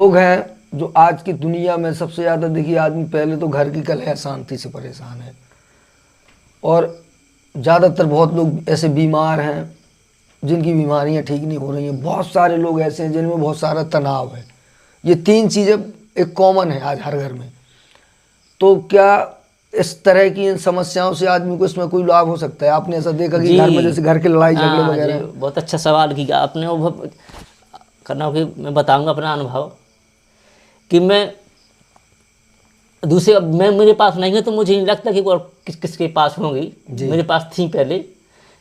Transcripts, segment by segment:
लोग हैं जो आज की दुनिया में सबसे ज़्यादा, देखिए आदमी पहले तो घर की कलह शांति से परेशान है, और ज़्यादातर बहुत लोग ऐसे बीमार हैं जिनकी बीमारियां ठीक नहीं हो रही हैं। बहुत सारे लोग ऐसे हैं जिनमें बहुत सारा तनाव है। ये तीन चीज़ें एक कॉमन है आज हर घर में। तो क्या इस तरह की इन समस्याओं से आदमी को इसमें कोई लाभ हो सकता है? आपने ऐसा देखा कि घर में जैसे घर के लड़ाई झगड़े हाँ जी, वगैरह? बहुत अच्छा सवाल किया आपने। वो करना कि मैं बताऊंगा अपना अनुभव कि मैं दूसरे, अब मैं मेरे पास नहीं है तो मुझे नहीं लगता कि वो किसके पास होंगी। मेरे पास थी पहले,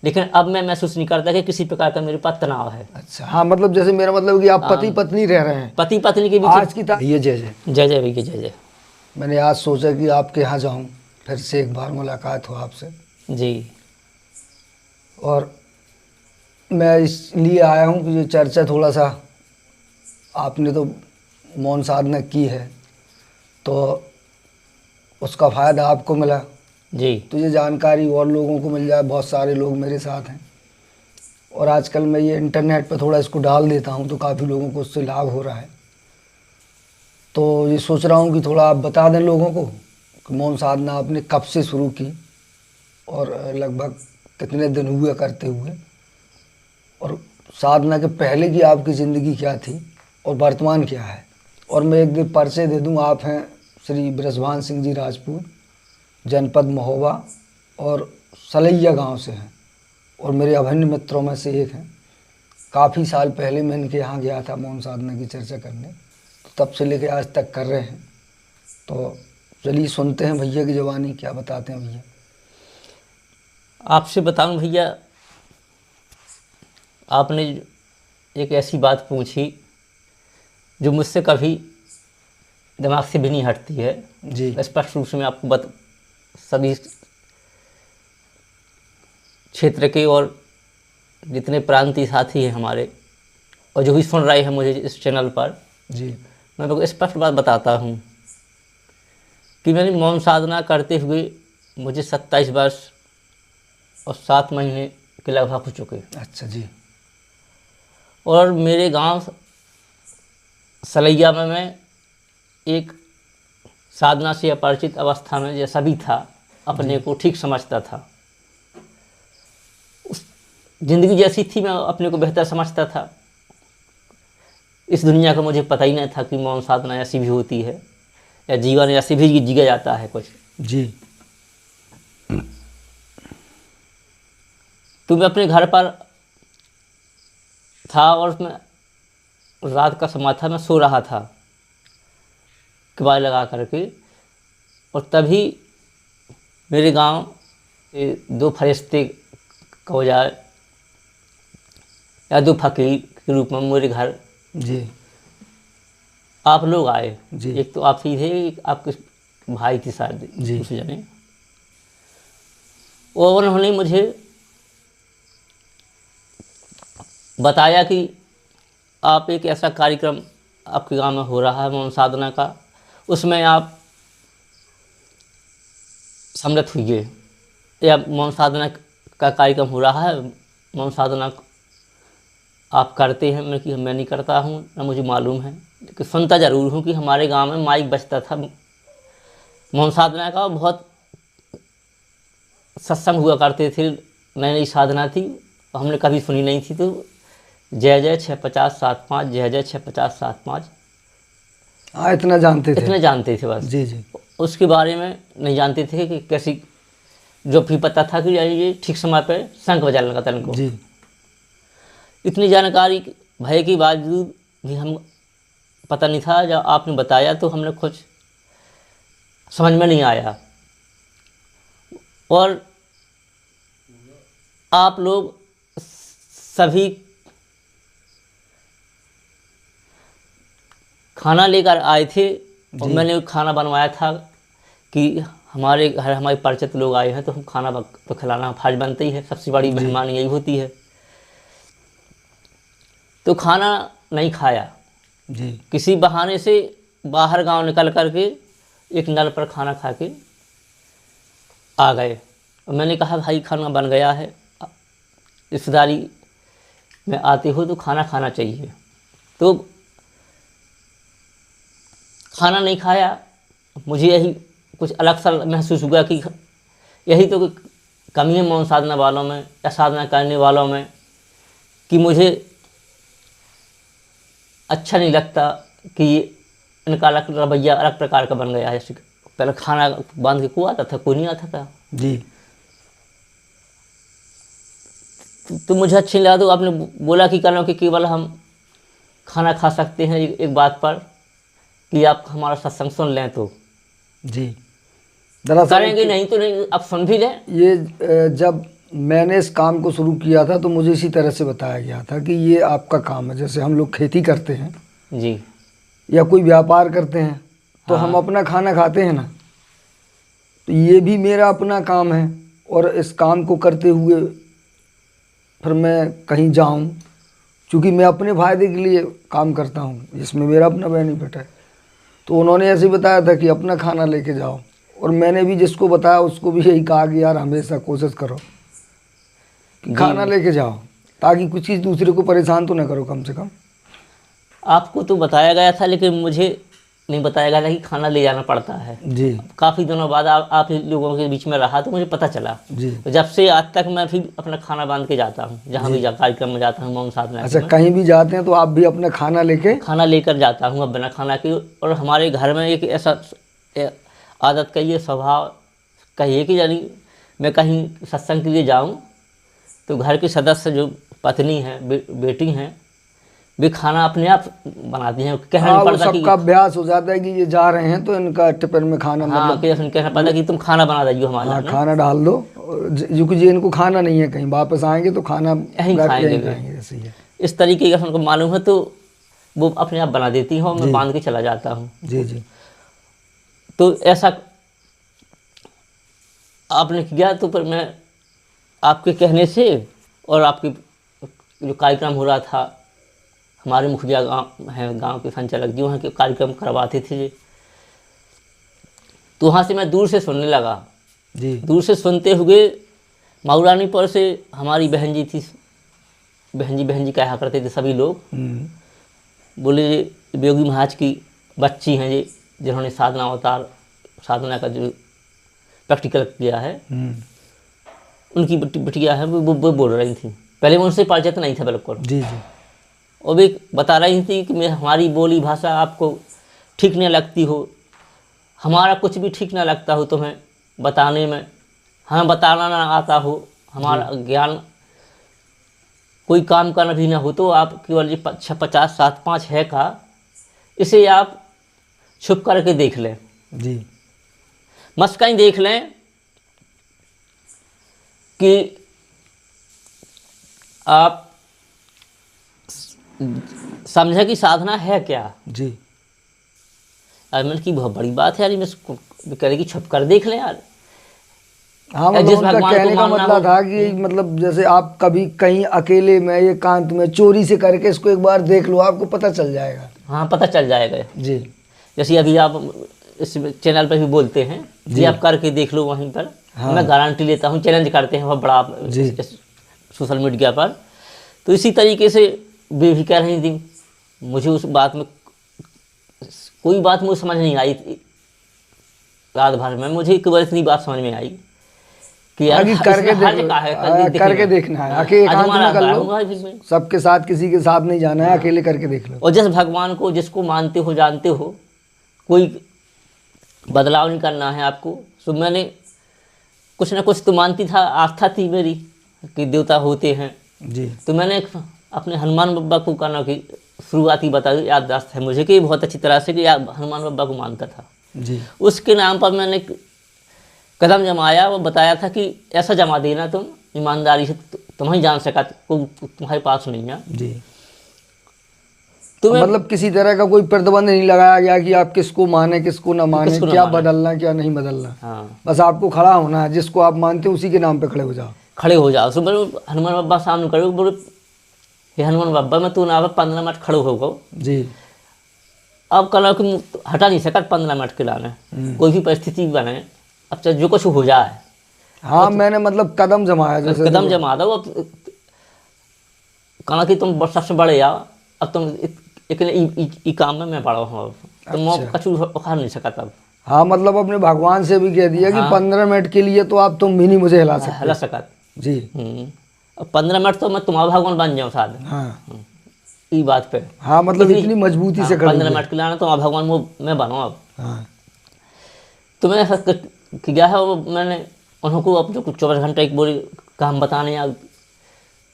लेकिन अब मैं महसूस नहीं करता कि किसी प्रकार का मेरे पास तनाव है। अच्छा, हाँ, मतलब जैसे मेरा मतलब कि आप पति पत्नी रह रहे हैं, पति पत्नी के बीच। आज की ये जय जय जय जय भैया, जय जय। मैंने आज सोचा कि आपके यहाँ जाऊँ, फिर से एक बार मुलाकात हो आपसे। जी। और मैं इसलिए आया हूँ कि ये चर्चा थोड़ा सा, आपने तो मौन साधना की है तो उसका फ़ायदा आपको मिला, जी। तो ये जानकारी और लोगों को मिल जाए। बहुत सारे लोग मेरे साथ हैं, और आजकल मैं ये इंटरनेट पर थोड़ा इसको डाल देता हूँ तो काफ़ी लोगों को उससे लाभ हो रहा है। तो ये सोच रहा हूँ कि थोड़ा आप बता दें लोगों को कि मौन साधना आपने कब से शुरू की, और लगभग कितने दिन हुए करते हुए, और साधना के पहले की आपकी ज़िंदगी क्या थी और वर्तमान क्या है। और मैं एक परिचय दे दूँ, आप हैं श्री बृजभान सिंह जी राजपूत, जनपद महोबा और सलैया गांव से हैं, और मेरे अभिन्न मित्रों में से एक हैं। काफ़ी साल पहले मैं इनके यहाँ गया था मौन साधना की चर्चा करने, तो तब से लेकर आज तक कर रहे हैं। तो चलिए सुनते हैं भैया की ज़बानी, क्या बताते हैं भैया। आपसे बताऊं भैया, आपने एक ऐसी बात पूछी जो मुझसे कभी दिमाग से भी नहीं हटती है। जी स्पष्ट रूप से मैं आपको सभी क्षेत्र के और जितने प्रांतीय साथी हैं हमारे, और जो भी सुन रहे हैं मुझे इस चैनल पर, जी मैं आपको स्पष्ट बात बताता हूँ कि मैंने मौन साधना करते हुए मुझे 27 वर्ष और 7 महीने के लगभग हो चुके। अच्छा जी। और मेरे गांव सलैया में मैं एक साधना से अपरिचित अवस्था में जैसा भी था, अपने को ठीक समझता था। उस जिंदगी जैसी थी, मैं अपने को बेहतर समझता था। इस दुनिया का मुझे पता ही नहीं था कि मौन साधना ऐसी भी होती है, या जीवन ऐसे भी जिया जाता है कुछ। जी। तो मैं अपने घर पर था, और मैं रात का समय था, मैं सो रहा था किवाड़ लगा करके, और तभी मेरे गांव दो फरिश्ते कहो जाए या दो फकीर के रूप में मेरे घर जी आप लोग आए। जी। एक तो आप ही थे, एक आपके भाई थे शायद, जी। उस जने। और उन्होंने मुझे बताया कि आप एक ऐसा कार्यक्रम आपके गांव में हो रहा है मौन साधना का, उसमें आप सम्मिलित हुई, या मौन साधना का कार्यक्रम हो रहा है, मौन साधना आप करते हैं। मैं कि मैं नहीं करता हूँ, ना मुझे मालूम है, लेकिन सुनता ज़रूर हूँ कि हमारे गांव में माइक बजता था मौन साधना का। बहुत सत्संग हुआ करते थे, नई नई साधना थी, हमने कभी सुनी नहीं थी। तो जय जय 65075, जय जय 65075, हाँ, इतना जानते थे, इतने जानते थे बस। जी जी। उसके बारे में नहीं जानते थे कि कैसी, जो भी पता था कि ये ठीक समय पे शंख बजा लगा था इनको। जी। इतनी जानकारी भय के बावजूद भी हम पता नहीं था। जब आपने बताया तो हमने कुछ समझ में नहीं आया। और आप लोग सभी खाना लेकर आए थे, और मैंने खाना बनवाया था कि हमारे घर हमारे परिचित लोग आए हैं तो हम खाना तो खिलाना फर्ज बनता ही है, सबसे बड़ी मेहमान यही होती है। तो खाना नहीं खाया जी। किसी बहाने से, बाहर गांव निकल करके एक नल पर खाना खा के आ गए। और मैंने कहा भाई खाना बन गया है, रिश्तेदारी में आते हो तो खाना खाना चाहिए। तो खाना नहीं खाया, मुझे यही कुछ अलग सा महसूस हुआ कि यही तो कमी है मौन साधना वालों में या साधना करने वालों में, कि मुझे अच्छा नहीं लगता कि इनका अलग रवैया अलग प्रकार का बन गया है। पहले खाना बांध के को आता था, कोई नहीं आता था जी। तो मुझे अच्छी लगा। तो आपने बोला कि कल कि केवल हम खाना खा सकते हैं एक बात पर कि आप हमारा सत्संग सुन लें तो जी। दरअसल करेंगे, नहीं तो नहीं, आप सुन भी लें। ये जब मैंने इस काम को शुरू किया था तो मुझे इसी तरह से बताया गया था कि ये आपका काम है। जैसे हम लोग खेती करते हैं जी, या कोई व्यापार करते हैं तो हम हाँ। अपना खाना खाते हैं ना, तो ये भी मेरा अपना काम है। और इस काम को करते हुए फिर मैं कहीं जाऊं, क्योंकि मैं अपने फ़ायदे के लिए काम करता हूं, इसमें मेरा अपना बेनिफिट है। तो उन्होंने ऐसे बताया था कि अपना खाना लेके जाओ, और मैंने भी जिसको बताया उसको भी यही कहा कि यार हमेशा कोशिश करो कि खाना लेके जाओ, ताकि कुछ चीज़ दूसरे को परेशान तो ना करो कम से कम। आपको तो बताया गया था, लेकिन मुझे नहीं बताया गया था कि खाना ले जाना पड़ता है। जी काफ़ी दिनों बाद आप ही लोगों के बीच में रहा तो मुझे पता चला। जी। तो जब से आज तक मैं भी अपना खाना बांध के जाता हूँ, जहाँ भी कार्यक्रम में जाता हूँ मौन साधना अच्छा, में, कहीं भी जाते हैं तो आप भी अपना खाना लेके? खाना लेकर जाता हूँ अब बिना खाना के। और हमारे घर में एक ऐसा आदत का ये स्वभाव कहिए कि यानी मैं कहीं सत्संग के लिए जाऊँ तो घर के सदस्य जो पत्नी हैं, बेटी हैं, वे खाना अपने आप बनाती हैं। कहना नहीं पड़ता कि सबका अभ्यास हो जाता है कि ये जा रहे हैं तो इनका टिफिन में खाना, हाँ, मतलब कहना पड़ता कि तुम खाना बना दीजिए हमारे हाँ लिए। खाना डाल दो, क्योंकि जी इनको खाना नहीं है, कहीं वापस आएंगे तो खाना यहीं खाएंगे वे। खाएंगे, ऐसे ही है। इस तरीके का उनको मालूम है तो वो अपने आप बना देती हैं और मैं जी। बांध के चला जाता हूँ। जी जी। तो ऐसा आपने किया तो पर मैं आपके कहने से और आपके जो कार्यक्रम हो रहा था, हमारे मुखिया गाँव हैं, गांव के संचालक जी वहाँ के कार्यक्रम करवाते थे, तो वहाँ से मैं दूर से सुनने लगा। जी दूर से सुनते हुए मऊरानीपुर से हमारी बहन जी थी, बहन जी कहा करते थे सभी लोग, बोले योगी महाराज की बच्ची हैं ये, जिन्होंने साधना अवतार साधना का जो प्रैक्टिकल किया है, उनकी बिटिया है, वो बोल रही थी। पहले मैं उनसे परिचित नहीं था बिल्कुल। जी जी। और वे बता रही थी कि मैं हमारी बोली भाषा आपको ठीक नहीं लगती हो, हमारा कुछ भी ठीक ना लगता हो तुम्हें बताने में, हमें बताना ना आता हो, हमारा ज्ञान कोई काम करना भी ना हो, तो आप केवल ये 50-7-5 है का, इसे आप छुप करके देख लें, जी मस्कई देख लें कि आप समझे कि साधना है क्या। जी। मैंने की बहुत बड़ी बात है यार, मैं कह रही कि छुप कर देख लें यार। हाँ, मतलब उनका कहने का मतलब था कि मतलब जैसे आप कभी कहीं अकेले में एकांत में चोरी से करके इसको एक बार देख लो, आपको पता चल जाएगा। हाँ, पता चल जाएगा जी। जैसे अभी आप इस चैनल पर भी बोलते हैं जी, आप करके देख लो वहीं पर। हाँ। मैं गारंटी लेता हूँ, चैलेंज करते हैं बहुत बड़ा सोशल मीडिया पर। तो इसी तरीके से वे भी कह रही थी, मुझे उस बात में कोई बात मुझे समझ नहीं आई रात भर में। मुझे केवल इतनी बात समझ में आई कि यार करके देखना है, अकेले एकांत में कर लो, सबके साथ किसी के साथ नहीं जाना है, अकेले करके देख लो। और जिस भगवान को जिसको मानते हो जानते हो, कोई बदलाव नहीं करना है आपको। तो मैंने कुछ ना कुछ तो मानती था, आस्था थी मेरी कि देवता होते हैं जी। तो मैंने अपने हनुमान बाबा को करना की शुरुआती बता याददाश्त है मुझे कि बहुत अच्छी तरह से कि हनुमान बाबा को मानता था जी। उसके नाम पर मैंने कदम जमाया और बताया था कि ऐसा जमा देना तुम ईमानदारी से, तुम्हें जान सका तुम्हारे पास नहीं है जी। तो मतलब किसी तरह का कोई प्रतिबंध नहीं लगाया गया कि आप किसको माने किसको ना माने, क्या बदलना क्या नहीं बदलना। हाँ। बस आपको खड़ा होना है, जिसको आप मानते हो उसी के नाम पे खड़े हो जाओ। तो बोले हनुमान बाबा सामने खड़े, बोले हे हनुमान बाबा मैं तू ना 15 मिनट खड़े हो गो जी। अब कल कि हटा नहीं सका 15 मिनट के लाने, कोई भी परिस्थिति बने, अब चाहे जो कुछ हो जाए। हाँ, मैंने मतलब कदम जमाया, जैसे कदम जमा दो। अब कहना कि तुम सबसे बड़े आओ, अब तुम एक काम में मैं बड़ा हूँ। तो मैं कछु उखाड़ नहीं सका तब। हाँ मतलब अपने भगवान से भी कह दिया कि 15 मिनट के लिए तो आप तुम भी नहीं मुझे हिला सकते। हिला सका जी। अब 15 मिनट तो मैं तुम्हारा भगवान बन जाऊँ साथ। हाँ ये बात पे। हाँ मतलब इतनी मजबूती से 15 मिनट के लाना तुम्हारा भगवान वो मैं बनाऊँ अब। हाँ तो मैंने ऐसा किया है, वो मैंने उनको अब जो 24 घंटे एक बोली काम बताने या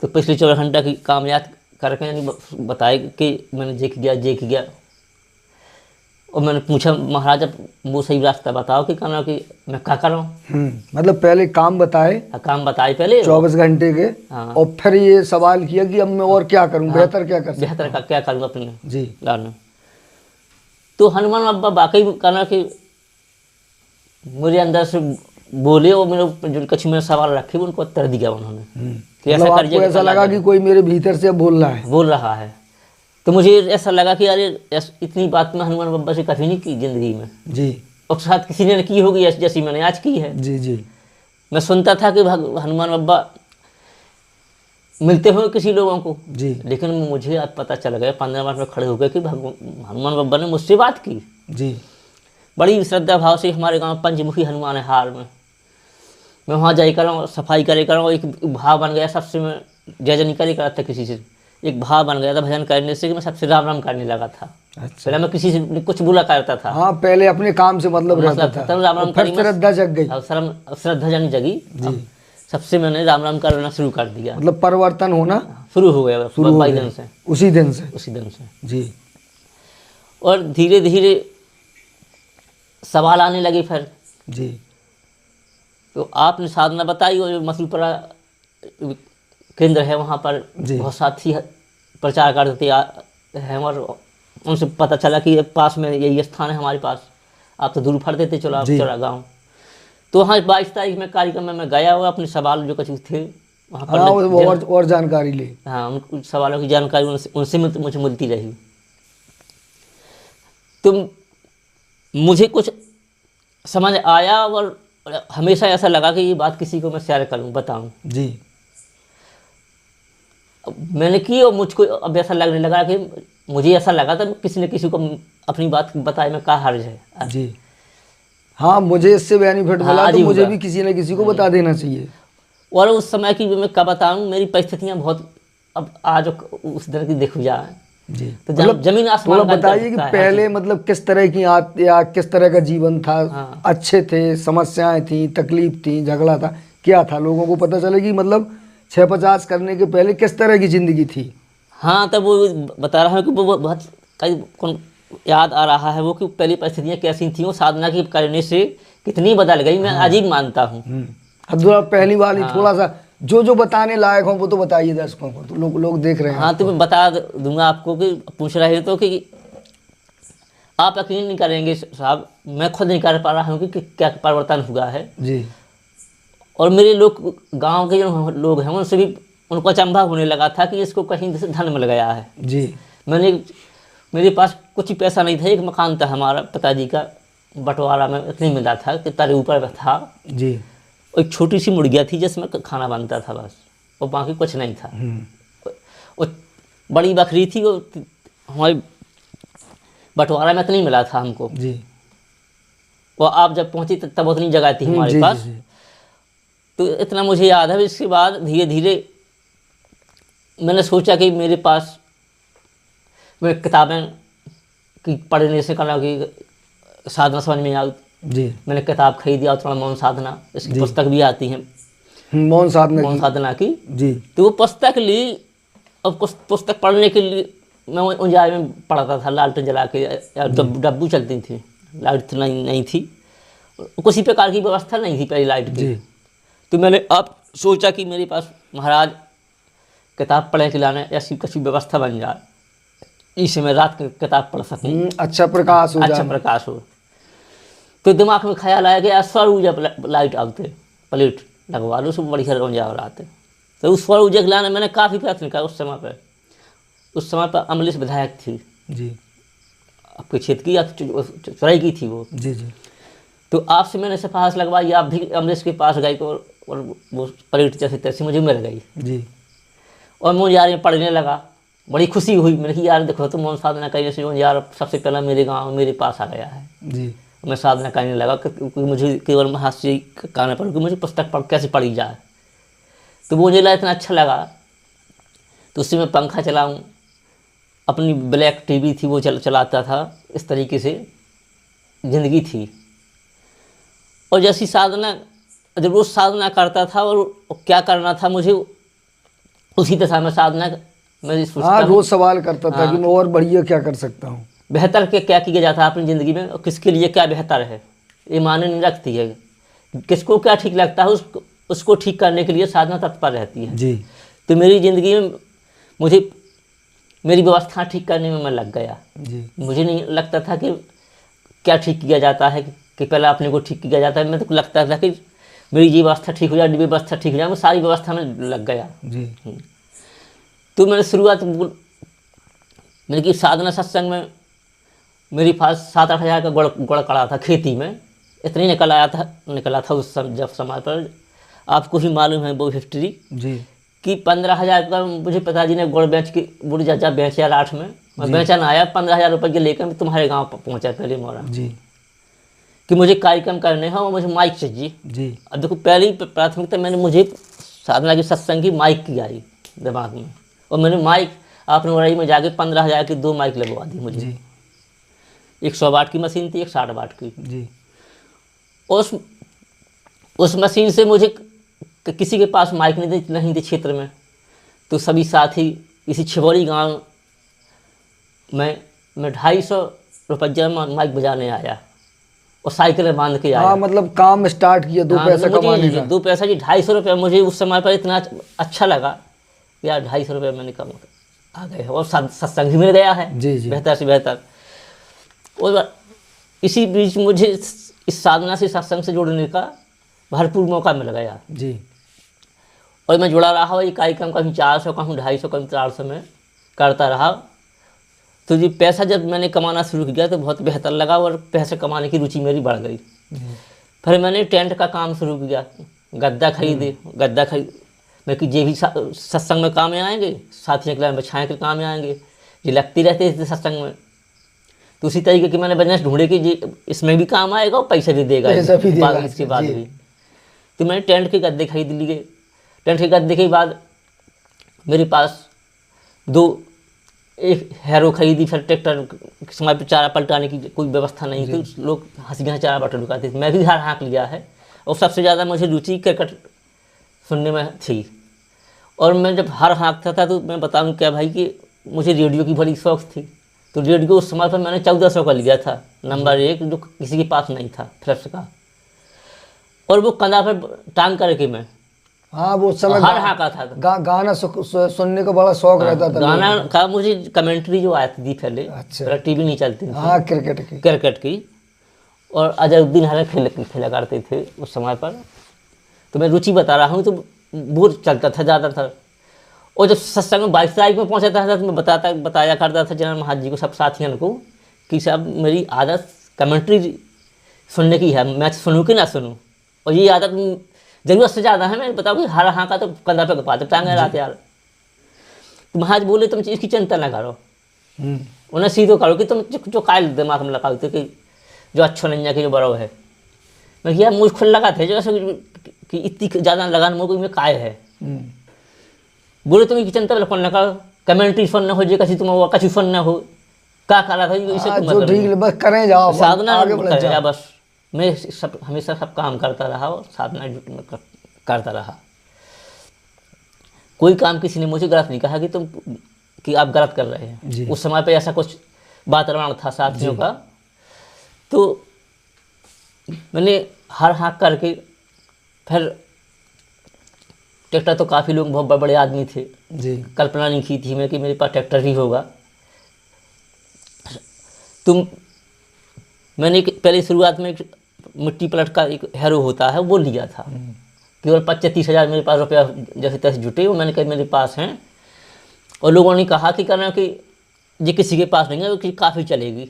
तो पिछले 24 घंटे की काम याद करके यानी बताए कि मैंने जे किया। और मैंने पूछा महाराज अब वो सही रास्ता बताओ कि कहना कि मैं क्या कर रहा हूँ। मतलब पहले काम बताए, काम बताए पहले 24 घंटे के। हाँ। और फिर ये सवाल किया कि अब मैं और क्या करूँ, बेहतर क्या कर सकता बेहतर का क्या करूँ अपने जी लाल में। तो हनुमान बाबा वाकई कहना कि मुझे अंदर से बोले और मेरे जो कुछ मेरे सवाल रखे उनको उत्तर दिया उन्होंने कि मतलब आपको ऐसा लगा कि कोई मेरे भीतर से बोल रहा है। तो मुझे ऐसा लगा कि अरे इतनी बात मैं हनुमान बाबा से कभी नहीं की जिंदगी में जी। और साथ किसी ने की होगी जैसी मैंने आज की है। जी जी। मैं सुनता था कि हनुमान बाबा मिलते हुए किसी लोगों को जी। लेकिन मुझे आज पता चल गया 15 मिनट में खड़े हो गए कि हनुमान बाबा ने मुझसे बात की जी। बड़ी श्रद्धा भाव से। हमारे गांव पंचमुखी हनुमान है हार में, मैं वहाँ जाई कर सफाई करे कर एक भाव बन गया सबसे। मैं जय नहीं करे करता किसी से, एक भाव बन गया था भजन करने से कि मैं सबसे राम राम करने लगा था। अच्छा। पहले मैं किसी से कुछ बुला करता था। हाँ पहले अपने काम से मतलब रहता था। तब राम राम फिर श्रद्धा जग गई। श्रद्धा जानी जगी जी। सबसे मैंने राम राम करना शुरू कर दिया। मतलब परिवर्तन होना शुरू हो गया दिन से, उसी दिन से जी। और धीरे धीरे सवाल आने लगे फिर जी। तो आपने साधना बताई और मसूलपुरा केंद्र है वहाँ पर बहुत साथी प्रचार करते हैं और उनसे पता चला कि पास में यही स्थान है हमारे पास, आप तो दूर फट देते चलो आप चला गाँव। तो वहाँ 22 तारीख में कार्यक्रम में मैं गया और अपने सवाल जो कुछ थे वहाँ पर और जानकारी ली। हाँ उन सवालों की जानकारी उनसे मुझे मिलती रही। तो मुझे कुछ समझ आया और हमेशा ऐसा लगा कि ये बात किसी को मैं शेयर करूं बताऊं जी। मैंने की और मुझको अब ऐसा लगने लगा कि मुझे ऐसा लगा था किसी न किसी को अपनी बात बताए में क्या हर्ज है जी। हाँ मुझे इससे बेनिफिट मिला तो मुझे भी किसी न किसी को बता देना चाहिए। और उस समय की मैं क्या बताऊं, मेरी परिस्थितियां बहुत अब आज उस तरह की देखो जाए जी। तो मतलब जमीन आसमान का बताइए कि पहले मतलब किस तरह की या किस तरह का जीवन था। हाँ। अच्छे थे, समस्याएं थी, तकलीफ थी, झगड़ा था, क्या था, लोगों को पता चले कि मतलब 650 करने के पहले किस तरह की जिंदगी थी। हाँ तब वो बता रहा हूँ कि वो बहुत कई याद आ रहा है वो कि पहली परिस्थितियाँ कैसी थी, वो साधना की करने से कितनी बदल गई मैं अजीब मानता हूँ। अब पहली वाली थोड़ा सा जो बताने लायक हो वो तो बताइए दर्शकों को, तो लोग देख रहे हैं। हाँ तो मैं बता दूंगा आपको कि पूछ रहे तो कि आप यकीन नहीं करेंगे साहब, मैं खुद नहीं कर पा रहा हूँ कि क्या परिवर्तन हुआ है जी। और मेरे लोग गांव के जो लोग हैं उनसे भी उनको अचंभा होने लगा था कि इसको कहीं से धन मिल गया है जी। मेरे पास कुछ पैसा नहीं था, एक मकान था हमारा पिताजी का बंटवारा में इतनी मिला था कि तारे ऊपर था जी। एक छोटी सी मुर्गिया थी जिसमें खाना बनता था बस, और बाकी कुछ नहीं था। और बड़ी बकरी थी, वो हमारे बंटवारा में इतनी मिला था हमको जी। और आप जब पहुंची तब उतनी जगह थी हमारे पास जी। तो इतना मुझे याद है। इसके बाद धीरे धीरे मैंने सोचा कि मेरे पास मैं किताबें की पढ़ने से करना कि साधना समझ में आ जी। मैंने किताब खरीदी और थोड़ा मौन साधना, इसकी पुस्तक भी आती है मौन साधना की जी। तो वो पुस्तक ली और पुस्तक पढ़ने के लिए मैं उंजाय में पढ़ता था लालटेन जला के, डब्बू चलती थी, लाइट नहीं थी, किसी प्रकार की व्यवस्था नहीं थी पहले लाइट की। तो मैंने अब सोचा कि मेरे पास महाराज किताब पढ़ने के लाने ऐसी कुछ व्यवस्था बन जाए, इसे मैं रात की किताब पढ़ सकूँ, अच्छा प्रकाश हो। तो दिमाग में ख्याल आया कि यार सौर ऊर्जा लाइट आते प्लेट लगवा लो, सब बढ़िया ऊर्जा और आते। तो उस सौर ऊर्जा के लाने मैंने काफ़ी प्रयत्न किया। उस समय पर अमलेश विधायक थी जी, आपके क्षेत्र की या चुराई की थी वो जी जी। तो आपसे मैंने सिफारिश लगवाई, आप भी अमलेश के पास गई तो और वो प्लेट जैसे तैसे मुझे मिल गई जी। और मुझे यार पढ़ने लगा बड़ी खुशी हुई। मैंने कि यार देखो तो मोहन साधना करने से यार सबसे पहला मेरे गाँव मेरे पास आ गया है। जी मैं साधना करने लगा क्योंकि मुझे केवल हाथ से कहना पड़ा कि मुझे पुस्तक पढ़ कैसे पढ़ी जाए। तो मुझे लगा इतना अच्छा लगा, तो उससे मैं पंखा चलाऊँ, अपनी ब्लैक टीवी थी वो चलाता था। इस तरीके से ज़िंदगी थी। और जैसी साधना जब रोज़ साधना करता था और क्या करना था मुझे, उसी तरह मैं साधना मैं सोचता हाँ, हूँ रोज सवाल करता था हाँ। कि मैं और बढ़िया क्या कर सकता हूँ। बेहतर के क्या किया जाता है अपनी ज़िंदगी में और किसके लिए क्या बेहतर है, ये मायने नहीं रखती है। किसको क्या ठीक लगता है उसको ठीक करने के लिए साधना तत्पर रहती है। जी तो मेरी ज़िंदगी में मुझे मेरी व्यवस्था ठीक करने में मैं लग गया। जी मुझे नहीं लगता था कि क्या ठीक किया जाता है, कि पहले अपने को ठीक किया जाता है। मैं तो लगता था कि मेरी ये व्यवस्था ठीक हो जाए, ये व्यवस्था ठीक हो जाए, मैं सारी व्यवस्था में लग गया। जी तो मैंने शुरुआत मैंने कि साधना सत्संग में मेरे पास 7-8 हज़ार का गुड़ कड़ा था खेती में, इतनी निकला था उस जब समय पर। आपको ही मालूम है वो हिस्ट्री जी कि 15,000 का मुझे पिताजी ने गुड़ बेच के बुढ़ी चाचा बेचा 8 में, मैं जी। बेचन आया 15,000 रुपये के लेकर मैं तुम्हारे गांव पहुंचा पहले मोरा जी कि मुझे कार्यक्रम करने हैं और मुझे माइक चाहिए। जी अब देखो पहली प्राथमिकता मैंने मुझे साधना की सत्संग की माइक की आई दिमाग में, और मैंने माइक आपने उड़ाई में जाके 15,000 की 2 माइक लगवा दी मुझे। जी एक 100 वाट की मशीन थी, एक 60 वाट की। जी उस मशीन से मुझे किसी के पास माइक नहीं थे क्षेत्र में, तो सभी साथी इसी छिबौली गांव में मैं 250 रुपये में माइक बजाने आया और साइकिल में बांध के आया। हाँ, मतलब काम स्टार्ट किया 2 पैसा मुझे कमाने का। 2 पैसा जी 250 रुपये मुझे उस समय पर इतना अच्छा लगा यार, 250 रुपये मैंने कमा आ गए और सत्संग भी मिल गया है जी जी बेहतर से बेहतर। और इसी बीच मुझे इस साधना से सत्संग से जुड़ने का भरपूर मौका मिल गया जी और मैं जुड़ा रहा। ये कार्यक्रम कभी 400 कभी 250 कभी 400 में करता रहा। तो ये पैसा जब मैंने कमाना शुरू किया तो बहुत बेहतर लगा और पैसे कमाने की रुचि मेरी बढ़ गई। फिर मैंने टेंट का काम शुरू किया, गद्दा खरीदे, मैं कि ये भी सत्संग में काम में आएंगे, साथियों के लिए बछाएँ के काम में आएंगे, ये लगती रहते थे सत्संग में। तो उसी तरीके की मैंने बिजनेस ढूंढे कि ये इसमें भी काम आएगा और पैसा भी देगा इसके बाद भी। तो मैंने टेंट के गद्दे खरीद लिए। टेंट के गद्दे के बाद मेरे पास एक हैरो खरीदी। फिर ट्रैक्टर समय पर चारा पलटाने की कोई व्यवस्था नहीं थी, लोग हंसी चारा बटन रुकाते थे, मैं भी हर हाँक लिया है। और सबसे ज़्यादा मुझे रुचि क्रिकेट सुनने में थी। और मैं जब हर हाँकता था तो मैं बताऊँ क्या भाई कि मुझे रेडियो की बड़ी शौक़ थी। तो रेडियो उस समय पर मैंने 1400 का लिया था, नंबर 1, जो किसी के पास नहीं था फिलिप्स का। और वो कंधा पर टांग करके मैं वो समय हर हाँका था। गाना सुनने का बड़ा शौक रहता था। गाना का मुझे कमेंट्री जो आती थी पहले, अच्छा, टीवी नहीं चलती थी। हाँ, क्रिकेट की और अजरुद्दीन हरे खेला करते थे उस समय पर। तो मैं रुचि बता रहा हूँ, तो वो चलता था ज़्यादातर। और जब सत्संग में 22 तारीख में पहुँचाता था तो मैं बताया करता था जनरल महाराज जी को, सब साथियों को, कि साहब मेरी आदत कमेंट्री सुनने की है, मैच सुनूँ कि ना सुनूँ। और ये आदत ज़रूरत से ज़्यादा है। मैं बताऊँ कि हर हाँ का तो कंधा पे पाते टांगे रहते यार। तो महाराज बोले तुम इसकी चिंता ना करो, उन्हें सीधो करो कि तुम जो कायल दिमाग में लगाओ कि जो अच्छा नहीं है कि जो बड़ो है। मैं यार मुझ खुद लगा थे जो ऐसे कि इतनी ज़्यादा लगान मुझे में काय है। बोले तुम चिंता बिल्कुल न करो, कमेंट्री सुनना हो जे कसी तुम कछु सुनना हो क्या करा था इसे जो ठीक बस करें जाओ, साधना आगे बढ़ जाओ। बस मैं हमेशा सब काम करता रहा और साधना करता रहा। कोई काम किसी ने मुझे गलत नहीं कहा कि आप गलत कर रहे हैं। उस समय पे ऐसा कुछ वातावरण था साथियों का। तो मैंने हर हाँक करके फिर ट्रैक्टर, तो काफ़ी लोग बहुत बड़े आदमी थे जी, कल्पना नहीं की थी मैं कि मेरे पास ट्रैक्टर ही होगा। मैंने पहले शुरुआत में मिट्टी पलट का एक हैरो होता है वो लिया था। केवल 25-30 हज़ार मेरे पास रुपया जैसे तैसे जुटे, वो मैंने कहा मेरे पास हैं। और लोगों ने कहा कि करना कि ये किसी के पास नहीं है, वो काफ़ी चलेगी।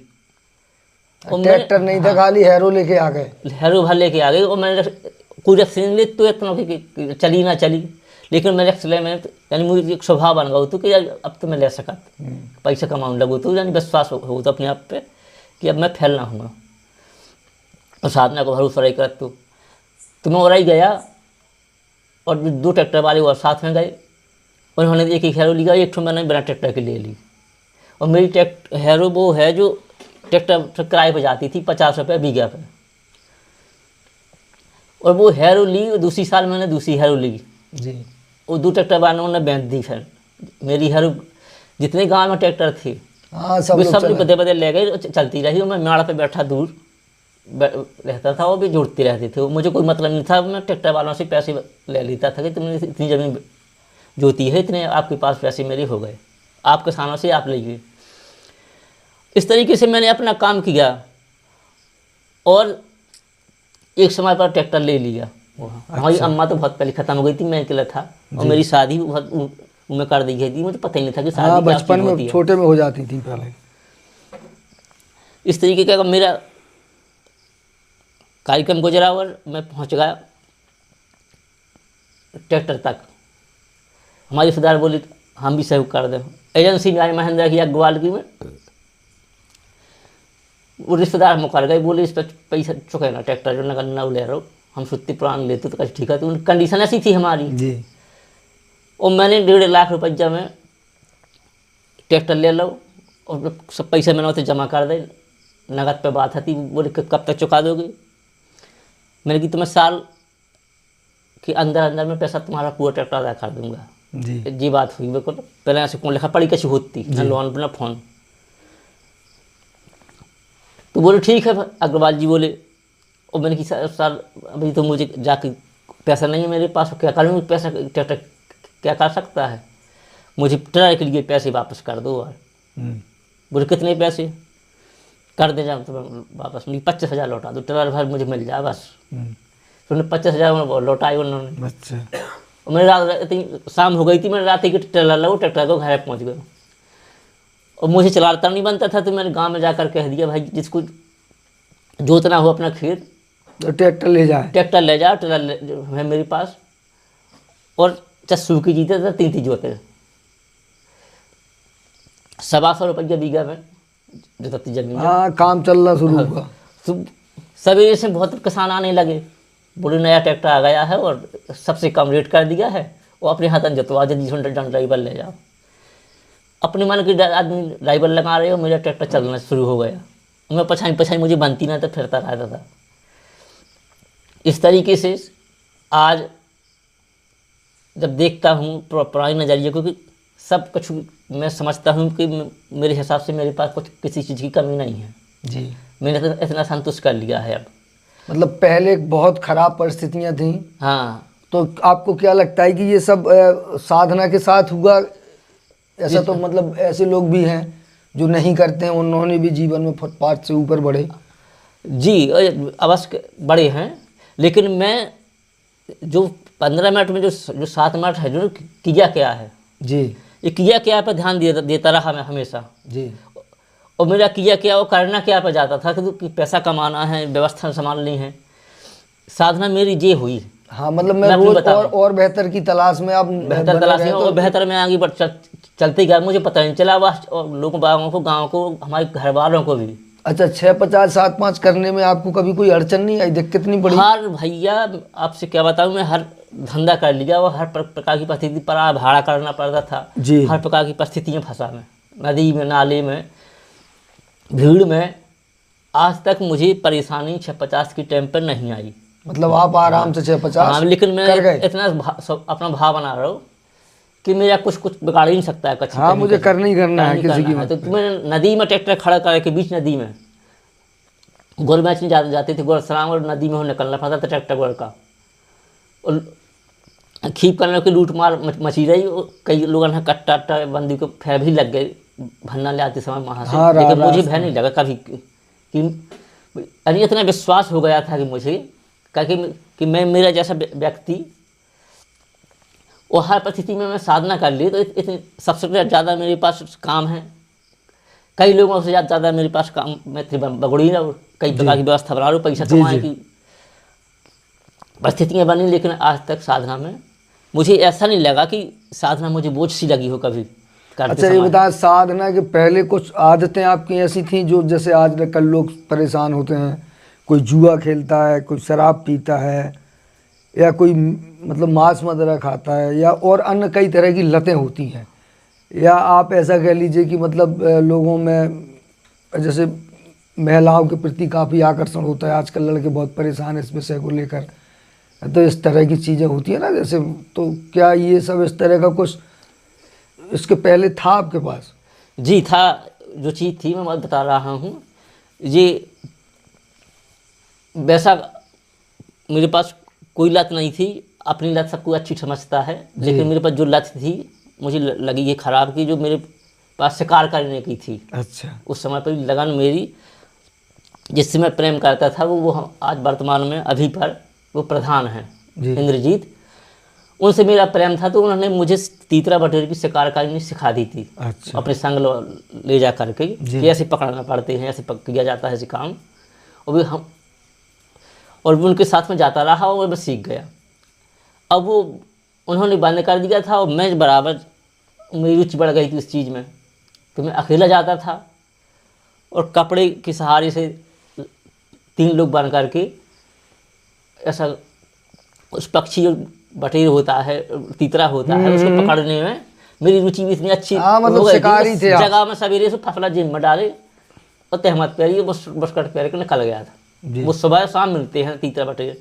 ट्रैक्टर नहीं था, खाली हैरो लेके आ गए। हैरो भर लेके आ गए। और मैंने कोई रस्सी ले तो इतना कि चली ना चली, लेकिन मेरे एक्चुअली में यानी मुझे एक स्वभाव बन गया तो कि यार अब तो मैं ले सकता पैसा कमाने लगूँ तो यानी विश्वास हो तो अपने आप पे कि अब मैं फैल ना हूँ और साधना को भरोसा रही कर तो मैं और ही गया और 2 ट्रैक्टर वाले और साथ में गए। उन्होंने एक हैरो लिया, एक ठो मैंने बिना ट्रैक्टर के ले ली। और मेरी हैरो वो है जो ट्रैक्टर किराए पर जाती थी 50 रुपये बीघा पे। और वो हैरो ली और दूसरी साल मैंने दूसरी हैरो ली जी। वो 2 ट्रैक्टर वालों ने बेच दी। फिर मेरी हैरो जितने गांव में ट्रैक्टर थे हाँ सब वे लोग सब चले। बदे बदे ले गए और चलती रही। और मैं मेड़ा पे बैठा दूर रहता था, वो भी जुड़ती रहती थी। मुझे कोई मतलब नहीं था, मैं ट्रैक्टर वालों से पैसे ले लेता था कि तुमने इतनी ज़मीन जोती है, इतने आपके पास पैसे मेरे हो गए, आप किसानों से आप लीजिए। इस तरीके से मैंने अपना काम किया और एक समय पर ट्रैक्टर ले लिया। हमारी अम्मा तो बहुत पहले ख़त्म हो गई थी, मैं अकेला था। और मेरी शादी बहुत उम्र कर दी गई थी, मुझे पता ही नहीं था कि शादी हाँ क्या बचपन चीज़ होती में है। छोटे में हो जाती थी पहले। इस तरीके का मेरा कार्यक्रम गुजरा और मैं पहुंच गया ट्रैक्टर तक। हमारे रिश्तेदार बोले हम भी सहयोग कर दें। एजेंसी में आए महिंद्रा की अग्रवाल की में, वो रिश्तेदार मुकर गए, बोले इस पर पैसा चुके ना, ट्रैक्टर जो नगर न ले रहा हो, हम सुत्ती पुरान लेते तो ठीक है। तो उनकी कंडीशन ऐसी थी हमारी जी। और मैंने 1.5 लाख रुपया में ट्रैक्टर ले लो और सब पैसे मैंने उसे जमा कर दे। नगद पे बात थी, बोले कब तक चुका दोगे। मैंने कि तुम्हें साल के अंदर अंदर में पैसा तुम्हारा पूरा ट्रैक्टर अदा कर दूंगा। जी बात हुई बिल्कुल। पहले ऐसे कौन लिखा पढ़ी कैसी होती ना, लोन पर ना फोन। तो बोले ठीक है अग्रवाल जी बोले। और मैंने कि सर अभी तो मुझे जाके पैसा नहीं है मेरे पास, क्या करूँ पैसा, ट्रैक्टर क्या कर सकता है, मुझे ट्रैक्टर के लिए पैसे वापस कर दो। और बोले कितने पैसे कर दे जाओ तो वापस, मुझे 25,000 लौटा दो, ट्रैक्टर भर मुझे मिल जाए बस। तो उन्होंने 25,000 लौटाए उन्होंने। अच्छा। और मैंने रात इतनी शाम हो गई थी, मैंने रात ही ट्रैक्टर लो, ट्रैक्टर को घर पहुँच गए। और मुझे चलाता नहीं बनता था, तो मैंने गांव में जाकर कह दिया भाई जिसको जोतना हो अपना खेत तो ट्रैक्टर ले जाए, ट्रैक्टर ले जाओ, ट्रैक्टर है मेरे पास। और चस्सू की जीते थे 3 जोते, 125 रुपये बीघा में जोतती जमीन। हाँ काम चलना शुरू हुआ। सवेरे से बहुत किसान आने लगे, बोले नया ट्रैक्टर आ गया है और सबसे कम रेट कर दिया है, वो अपने हाथ जोतवा जल्दी से ड्राइवर ले जाओ। अपने मन के आदमी ड्राइवर लगा रहे हो, मेरा ट्रैक्टर चलना शुरू हो गया। मैं पछाई मुझे बनती ना तो फिरता रहता था। इस तरीके से आज जब देखता हूँ पुराने नज़रिए को कि सब कुछ मैं समझता हूँ कि मेरे हिसाब से मेरे पास कुछ किसी चीज़ की कमी नहीं है जी। मैंने तो इतना संतुष्ट कर लिया है अब। मतलब पहले बहुत खराब परिस्थितियां थी। हाँ। तो आपको क्या लगता है कि ये सब साधना के साथ हुआ? ऐसा तो मतलब ऐसे लोग भी हैं जो नहीं करते हैं, उन्होंने भी जीवन में फुटपाथ से ऊपर बढ़े। जी अवश्य बड़े हैं, लेकिन मैं जो 15 मिनट में जो 7 मिनट है जो किया क्या है जी, ये किया क्या पर ध्यान देता रहा मैं हमेशा जी। और मेरा किया क्या वो करना क्या पर जाता था कि पैसा कमाना है, व्यवस्था संभालनी है। साधना मेरी ये हुई। हाँ मतलब मैं रोज और बेहतर की तलाश में आप बेहतर तलाश में और बेहतर में आगे चलते गया। मुझे पता नहीं चला बस, और लोगों बागों को, गाँव को, हमारे घर वालों को भी। अच्छा 6, 50, 7, 5 करने में आपको कभी कोई अड़चन नहीं आई, दिक्कत नहीं पड़ी? हर भैया आपसे क्या बताऊँ, मैं हर धंधा कर लिया और हर प्रकार की परिस्थिति पर भाड़ा करना पड़ता था जी। हर प्रकार की परिस्थिति में फंसा मैं, नदी में, नाले में, भीड़ में। आज तक मुझे परेशानी 6-50 की टाइम पर नहीं आई। मतलब आप आराम से 6-50 हाँ, लेकिन मैं कर गए। इतना अपना भाव बना रहा हूँ कि मेरा कुछ बिगाड़ ही नहीं सकता है। हाँ मुझे करना ही करना है किसी की। तो तुम्हें नदी में ट्रैक्टर खड़ा करके बीच नदी में गोल मैच में जाते थे, गोरसराम और नदी में निकलना पड़ता था ट्रैक्टर गोल का। और खीप करने की लूट मार मची रही। कई लोगों ने कट्टा बंदी को फै भी लग गए भरना ले आते समय वहाँ से। हाँ, लेकिन मुझे भय नहीं लगा कभी कि अरे इतना विश्वास हो गया था कि मुझे कि मैं मेरा जैसा व्यक्ति और हर परिस्थिति में मैं साधना कर ली। तो इतनी सबसे ज़्यादा मेरे पास काम है, कई लोगों से ज़्यादा मेरे पास काम। मैं बगड़ी ना कई प्रकार की व्यवस्था बना रहा हूँ, पैसा कमाने की परिस्थितियाँ बनी, लेकिन आज तक साधना में मुझे ऐसा नहीं लगा कि साधना मुझे बोझ सी लगी हो कभी करते अच्छा, ये समय। बताएं, साधना के पहले कुछ आदतें आपकी ऐसी थी जो जैसे आज कल लोग परेशान होते हैं, कोई जुआ खेलता है, कोई शराब पीता है, या कोई मतलब मांस मदिरा खाता है, या और अन्य कई तरह की लतें होती हैं, या आप ऐसा कह लीजिए कि मतलब लोगों में जैसे महिलाओं के प्रति काफ़ी आकर्षण होता है, आजकल लड़के बहुत परेशान हैं इस विषय को लेकर, तो इस तरह की चीज़ें होती है ना जैसे, तो क्या ये सब इस तरह का कुछ इसके पहले था आपके पास? जी था, जो चीज़ थी मैं बता रहा हूँ। ये वैसा मेरे पास कोई लत नहीं थी, अपनी लत सबको अच्छी समझता है, लेकिन मेरे पास जो लत थी मुझे लगी ये ख़राब की, जो मेरे पास शिकार करने की थी। अच्छा। उस समय पर लगन मेरी, जिससे मैं प्रेम करता था, वो आज वर्तमान में अभी पर वो प्रधान हैं, इंद्रजीत। उनसे मेरा प्रेम था, तो उन्होंने मुझे तीतरा बटेर की शिकार करनी सिखा दी थी। अच्छा। अपने संग ले जा करके कि ऐसे पकड़ना पड़ते हैं, ऐसे किया जाता है ऐसे काम। और भी उनके साथ में जाता रहा और मैं सीख गया। अब वो उन्होंने बंद कर दिया था और मैं बराबर, मेरी रुचि बढ़ गई थी उस चीज़ में, तो मैं अकेला जाता था और कपड़े के सहारे से 3 लोग बन करके ऐसा उस पक्षी बटेर होता है, तीतरा होता है, उसको पकड़ने में मेरी रुचि भी इतनी अच्छी मतलब शिकारी थे आप। जगह में सवेरे से फसला जिम में डाले और तहमत पैरी बस कट पैर के निकल गया था। वो सुबह शाम मिलते हैं तीतरा बटेर,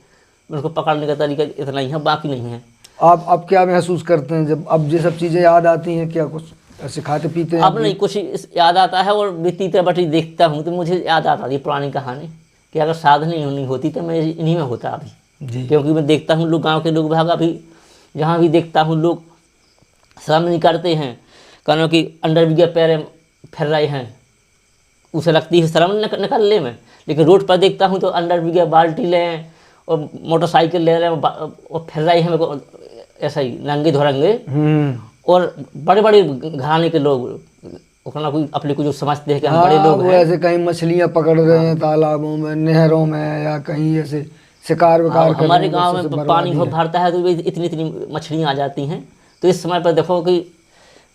उनको पकड़ने का तरीका इतना ही है, बाकी नहीं है। आप अब क्या महसूस करते हैं जब अब ये सब चीज़ें याद आती हैं? क्या कुछ ऐसे खाते पीते हैं? अब नहीं कुछ याद आता है, और मैं तीतरा बटेर देखता हूँ तो मुझे याद आता है पुरानी कहानी कि अगर साधना नहीं होती तो मैं इन्हीं में होता अभी। क्योंकि मैं देखता हूँ लोग, गांव के लोग भाग अभी जहाँ भी देखता हूँ लोग शर्म नहीं करते हैं, कानों की अंडर बिगर पैर फिर रहे हैं, उसे लगती है शर्म निकलने में। लेकिन रोड पर देखता हूँ तो अंडर बिगर बाल्टी लें और मोटरसाइकिल ले रहे हैं और फिर रहे हैं ऐसा ही नंगे धुरंगे। और बड़े बड़े घराने के लोग उतना कोई अपने को जो समझते हैं कि हम बड़े लोग हैं, ऐसे कहीं मछलियाँ पकड़ रहे हैं तालाबों में, नहरों में, या कहीं ऐसे शिकार विकार कर रहे हैं। हमारे गांव में पानी भरता है तो इतनी इतनी मछलियाँ आ जाती हैं। तो इस समय पर देखो कि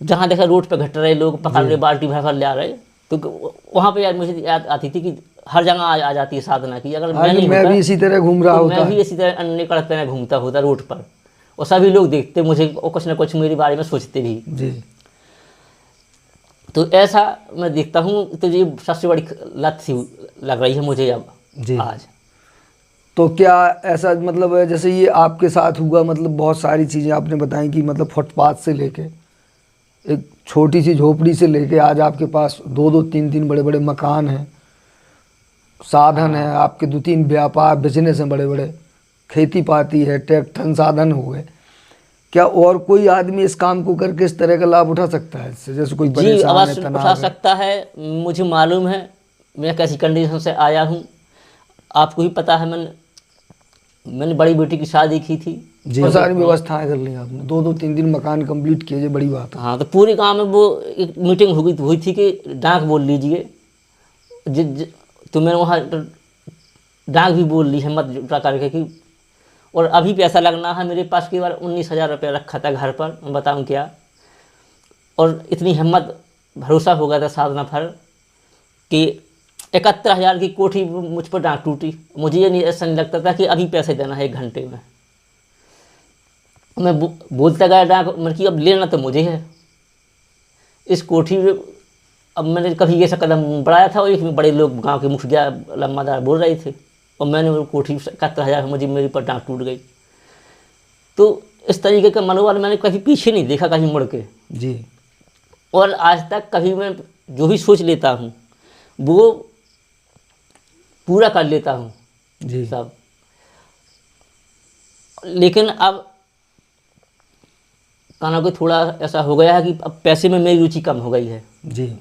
जहाँ देखा रोड पर घट रहे लोग पकड़ रहे, बाल्टी भर ले आ रहे, तो वहाँ पे यार मुझे याद आती थी कि हर जगह आ जाती है साधना की। अगर मैं भी इसी तरह घूम रहा होता, मैं भी इसी तरह निकल पे घूमता होता रोड पर, और सभी लोग देखते मुझे और कुछ ना कुछ मेरे बारे में सोचते भी जी। तो ऐसा मैं देखता हूँ, तो ये सबसे बड़ी लत सी लग रही है मुझे अब जी। आज। तो क्या ऐसा मतलब है जैसे ये आपके साथ हुआ, मतलब बहुत सारी चीज़ें आपने बताई कि मतलब फुटपाथ से लेके एक छोटी सी झोपड़ी से लेके आज आपके पास 2-2 3-3 बड़े बड़े मकान हैं, साधन है आपके, 2-3 व्यापार बिजनेस हैं बड़े बड़े, खेती पाती है, ट्रैक्टर साधन हुए। क्या और कोई आदमी इस काम को करके इस तरह का लाभ उठा सकता है इससे? जैसे कोई परेशान है, अवश्य उठा सकता है। मुझे मालूम है मैं कैसी कंडीशन से आया हूँ, आपको ही पता है। मैंने बड़ी बेटी की शादी की थी जी, सारी व्यवस्थाएं कर ली आपने, 2-2 3-3 मकान कंप्लीट किए, बड़ी बात है। हाँ, तो पूरे गांव में वो एक मीटिंग हुई थी कि डाक बोल लीजिए, तो मैंने वहाँ डाक भी बोल ली, हिम्मत जुटा करके कि, और अभी पैसा लगना है मेरे पास, केवल 19,000 रुपये रखा था घर पर, मैं बताऊँ क्या। और इतनी हिम्मत भरोसा हो गया था साधना पर कि 71,000 की कोठी मुझ पर डांट टूटी। मुझे ये नहीं, ऐसा नहीं लगता था कि अभी पैसे देना है 1 घंटे में। मैं बोलता गया डाक, मतलब कि अब लेना तो मुझे है इस कोठी में। अब मैंने कभी ऐसा कदम बढ़ाया था, और एक बड़े लोग गांव के मुखिया लम्बादार बोल रहे थे, और मैंने वो कोठी 71,000 मुझे मेरे पर डांट टूट गई। तो इस तरीके का मनोबल मैंने कभी पीछे नहीं देखा, कहीं मुड़ के जी। और आज तक कभी मैं जो भी सोच लेता हूँ वो पूरा कर लेता हूँ जी सब। लेकिन अब काना को थोड़ा ऐसा हो गया है कि अब पैसे में मेरी रुचि कम हो गई है जी।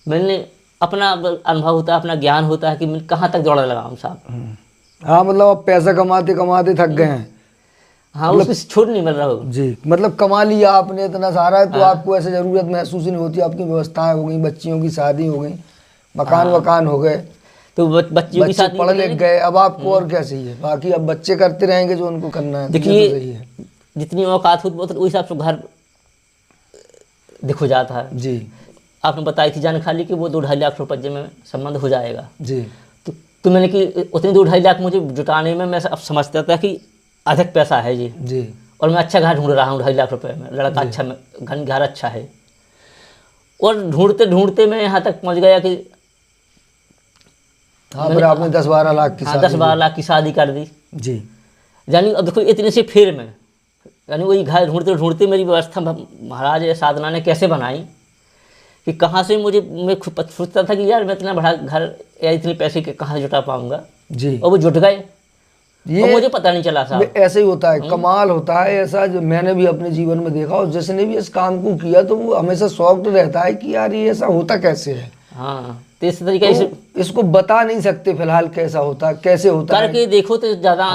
मैंने अपना अनुभव होता है, अपना ज्ञान होता है कि मैं कहाँ तक दौड़ लगाऊँ साहब। हाँ, मतलब अब पैसा कमाते कमाते थक गए हैं। हाँ, मतलब उसमें छूट नहीं मिल रहा हो जी, मतलब कमा लिया आपने इतना सारा है, तो आपको ऐसे ज़रूरत महसूस ही नहीं होती, आपकी व्यवस्थाएं हो गई, बच्चियों की शादी हो गई, मकान वकान हो गए, तो बच्चियों की बच्चे शादी पढ़ लिख गए, अब आपको और क्या चाहिए? बाकी अब बच्चे करते रहेंगे जो उनको करना है। देखिए तो सही है। जितनी औकात होती उस हिसाब से घर दिख जाता है। जी आपने बताई थी जानकारी कि वो 2-2.5 लाख रुपये में संबंध हो जाएगा। जी। तो मैंने कि उतने 2-2.5 लाख मुझे जुटाने में मैं अब समझता था कि अधिक पैसा है जी। जी। और मैं अच्छा घर ढूंढ रहा हूँ 2.5 लाख रुपए में, लड़का अच्छा, घर अच्छा है। और ढूंढते ढूंढते मैं यहाँ तक पहुँच गया कि हाँ, फिर आपने 10-12 लाख की हाँ, शादी 10-12 लाख की शादी कर दी जी। यानी अब देखो इतने से फिर में यानी वही घर ढूंढते ढूंढते मेरी व्यवस्था महाराज साधना ने कैसे बनाई कि कहाँ से मैं खुद सोचता था कि यार मैं इतना बड़ा घर या इतने पैसे के कहाँ से जुटा पाऊंगा जी। और वो जुट गए, ये और मुझे पता नहीं चला साहब। ऐसे ही होता है, कमाल होता है ऐसा, जो मैंने भी अपने जीवन में देखा। और जिसने भी इस काम को किया तो वो हमेशा शौक रहता है कि यार ये ऐसा होता कैसे है। हाँ, तो इस तरीके से इसको बता नहीं सकते फिलहाल कैसा होता है, कैसे होता है, करके देखो तो ज्यादा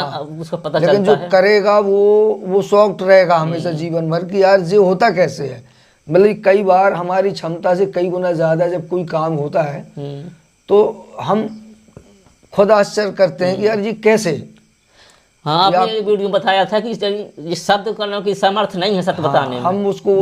उसका पता लेकिन चलता जो है। करेगा वो शौक रहेगा हमेशा जीवन भर कि यार ये होता कैसे है। मतलब कई बार हमारी क्षमता से कई गुना ज्यादा जब कोई काम होता है तो हम खुद आश्चर्य करते हैं कि यार ये कैसे। हाँ, आपने वीडियो में बताया था कि ये शब्द करने की सामर्थ्य नहीं है सत्य बताने में। हम उसको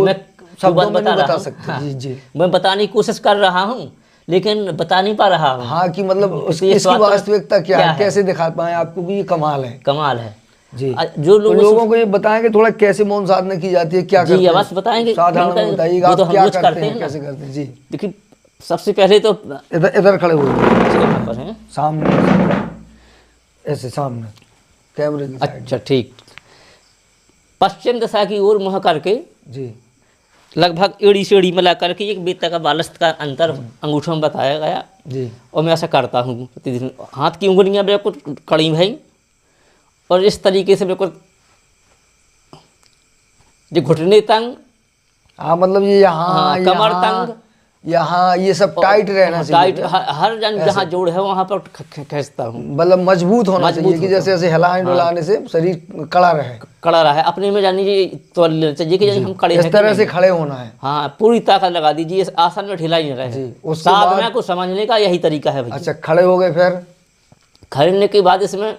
शब्दों में नहीं बता सकते। हाँ, जी जी। मैं बताने की कोशिश कर रहा हूँ लेकिन बता नहीं पा रहा हूँ। हाँ, कि मतलब इसकी वास्तविकता क्या है, कैसे दिखा पाए आपको भी, ये कमाल है। कमाल है जी। जो लोगों को ये बताएंगे थोड़ा कैसे मौन साधना की जाती है, क्या करते हैं, बस बताएंगे, साधारण बताइएगा आप क्या करते हैं, कैसे करते हैं। जी देखिए, सबसे पहले तो इधर खड़े हुए सामने, ऐसे सामने कैमरे की साइड। अच्छा ठीक। पश्चिम दिशा की ओर मुँह करके जी, लगभग एड़ी से एड़ी मिला करके एक बेता का बालस्त का अंतर अंगूठों में बताया गया जी। और मैं ऐसा करता हूँ प्रतिदिन। हाथ की उंगलियां बिल्कुल कड़ी भाई, और इस तरीके से बिल्कुल जो घुटने तंग, हाँ मतलब ये यहाँ कमर तंग, यहाँ ये सब टाइट रहना चाहिए। टाइट हर जहाँ जोड़ है वहाँ पर खींचता हूँ। मतलब मजबूत होना चाहिए कि जैसे जैसे हिलाने डुलाने से शरीर कड़ा रहे अपने में। जानिए तो लेना चाहिए कि हम खड़े इस तरह से खड़े होना है। हाँ, पूरी ताकत लगा दीजिए, आसन में ढिलाई नहीं रहे। साधना को समझने का यही तरीका है भाई। अच्छा, खड़े हो गए, फिर खड़े के बाद इसमें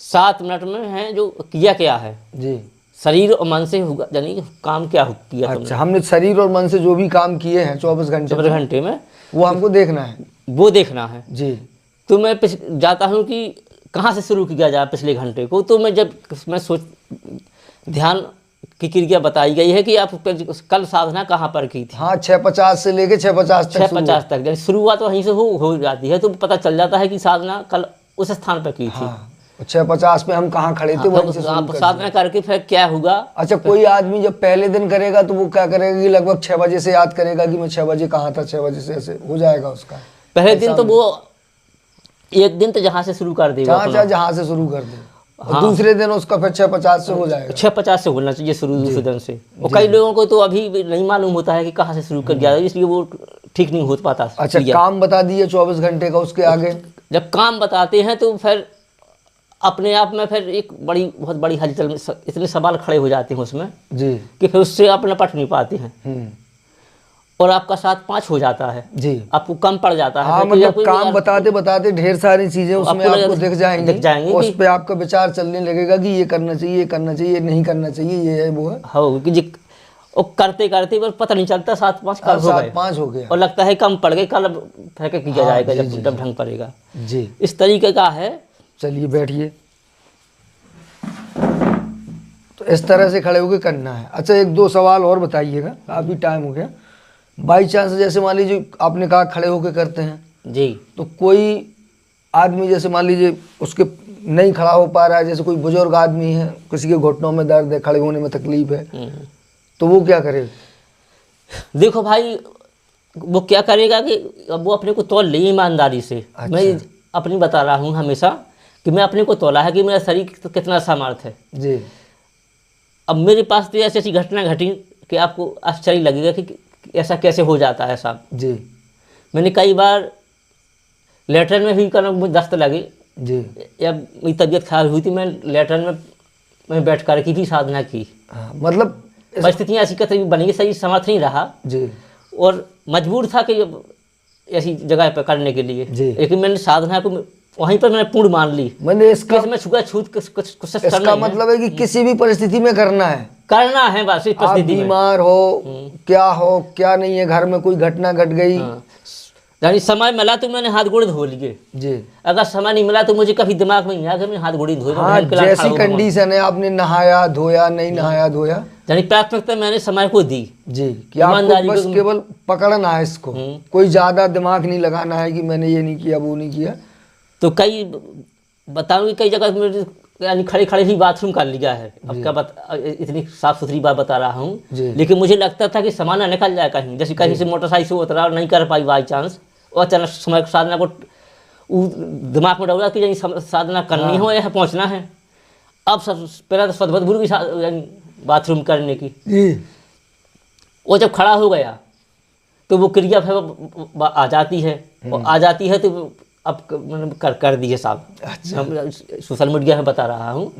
7 मिनट में है जो किया क्या है जी, शरीर और मन से होगा, यानी काम क्या किया। अच्छा, हमने शरीर और मन से जो भी काम किए हैं 24 घंटे में वो हमको देखना है, वो देखना है जी। तो मैं जाता हूँ कि कहाँ से शुरू किया जाए पिछले घंटे को। तो मैं ध्यान की क्रिया बताई गई है कि आप कल साधना कहाँ पर की थी। हाँ, 6:50 से लेके 6:50 तक शुरुआत वहीं से हो जाती है। तो पता चल जाता है कि साधना कल उस स्थान पर की थी। हाँ, 6:50 पे हम कहाँ खड़े थे, वहीं से साधना करके फिर क्या होगा। अच्छा, कोई आदमी जब पहले दिन करेगा तो वो क्या करेगा कि लगभग 6 बजे से याद करेगा कि मैं 6 बजे कहाँ था, 6 बजे से ऐसे हो जाएगा उसका। पहले दिन तो वो एक दिन तो जहाँ से शुरू कर देगा, जहाँ से शुरू कर दे। हाँ, दूसरे दिन उसका फिर 6:50 से हो जाएगा। 6:50 से होना चाहिए शुरू दूसरे दिन से। और कई लोगों को तो अभी नहीं मालूम होता है कि कहाँ से शुरू कर दिया, इसलिए वो ठीक नहीं हो पाता। अच्छा, काम बता दिए 24 घंटे का, उसके आगे जब काम बताते हैं तो फिर अपने आप में फिर एक बहुत बड़ी हलचल में इतने सवाल खड़े हो जाते हैं उसमें जी कि फिर उससे आप निपट नहीं पाते हैं और आपका 7-5 हो जाता है जी, आपको कम पड़ जाता है। हाँ, मतलब काम बताते बताते ढेर सारी चीजें उसमें आपको दिख जाएंगी उस पे आपका विचार चलने लगेगा कि ये करना चाहिए, ये करना चाहिए, ये नहीं करना चाहिए, ये है वो है। हाँ, कि और करते करते बस पता नहीं चलता 7-5 कल हो गए और लगता है कम पड़ गए, कल फेंक किया जाएगा जब ढंग पड़ेगा जी। इस तरीके का है। चलिए बैठिए। तो इस तरह से खड़े होकर करना है। अच्छा, 1-2 सवाल और बताइएगा, काफ़ी टाइम हो गया। बाई चांस जैसे मान लीजिए आपने कहा खड़े होकर करते हैं जी, तो कोई आदमी जैसे मान लीजिए उसके नहीं खड़ा हो पा रहा है, जैसे कोई बुजुर्ग आदमी है, किसी के घुटनों में दर्द है, खड़े होने में तकलीफ है, तो वो क्या करे? देखो भाई, वो क्या करेगा कि अब वो अपने को तोल ले ईमानदारी से। अच्छा। मैं अपनी बता रहा हूँ हमेशा कि मैं अपने को तोला है कि मेरा शरीर तो कितना सामर्थ्य है जी। अब मेरे पास तो ऐसी ऐसी घटना घटी कि आपको आश्चर्य लगेगा कि ऐसा कैसे हो जाता है साहब जी। मैंने कई बार लेटरिन में भी करना मुझे दस्त लगी जी, या मेरी तबीयत खराब हुई थी, मैं लेटरिन में बैठ कर की भी साधना की। मतलब परिस्थितियाँ ऐसी कतई बनी, सही समर्थ नहीं रहा जी, और मजबूर था कि ऐसी जगह पर करने के लिए, लेकिन मैंने साधना को वहीं पर मैंने पूर्ण मान ली मैंने इसका कि मैं छुआ छूत कुछ करना इसका ही है। मतलब है कि किसी भी परिस्थिति में करना है। करना है बस इस आप परिस्थिति में। बीमार हो क्या नहीं है, घर में कोई घटना घट गई। हाँ। यानी समय मिला तो मैंने हाथ गोड़ धो लिए, जी अगर समय नहीं मिला तो मुझे कभी दिमाग में नहीं आया कि मैं हाथ गोड़ी धोए। हाँ, जैसी कंडीशन है, आपने नहाया धोया नहीं नहाया धोया, यानी प्राथमिकता मैंने समय को दी। जी कि आपको ईमानदारी बस को- केवल पकड़ना है इसको, कोई ज्यादा दिमाग नहीं लगाना है कि मैंने ये नहीं किया वो नहीं किया। तो कई बताऊंगी, कई जगह मेरे यानी खड़े खड़े ही बाथरूम कर लिया है। अब क्या इतनी साफ सुथरी बात बता रहा हूँ, जी। लेकिन मुझे लगता था कि सामान ना निकल जाए कहीं, जैसे कहीं से मोटरसाइकिल से उतरा और नहीं कर पाई बाई चांस, और अचानक समय साधना को दिमाग में डाला कि साधना करनी हो या पहुँचना है। अब पहला तो सदबदबू की बाथरूम करने की, जी वो जब खड़ा हो गया तो वो क्रिया फिर आ जाती है, और आ जाती है तो अब मैंने कर दी है साहब। अच्छा। सोशल मीडिया में बता रहा हूँ,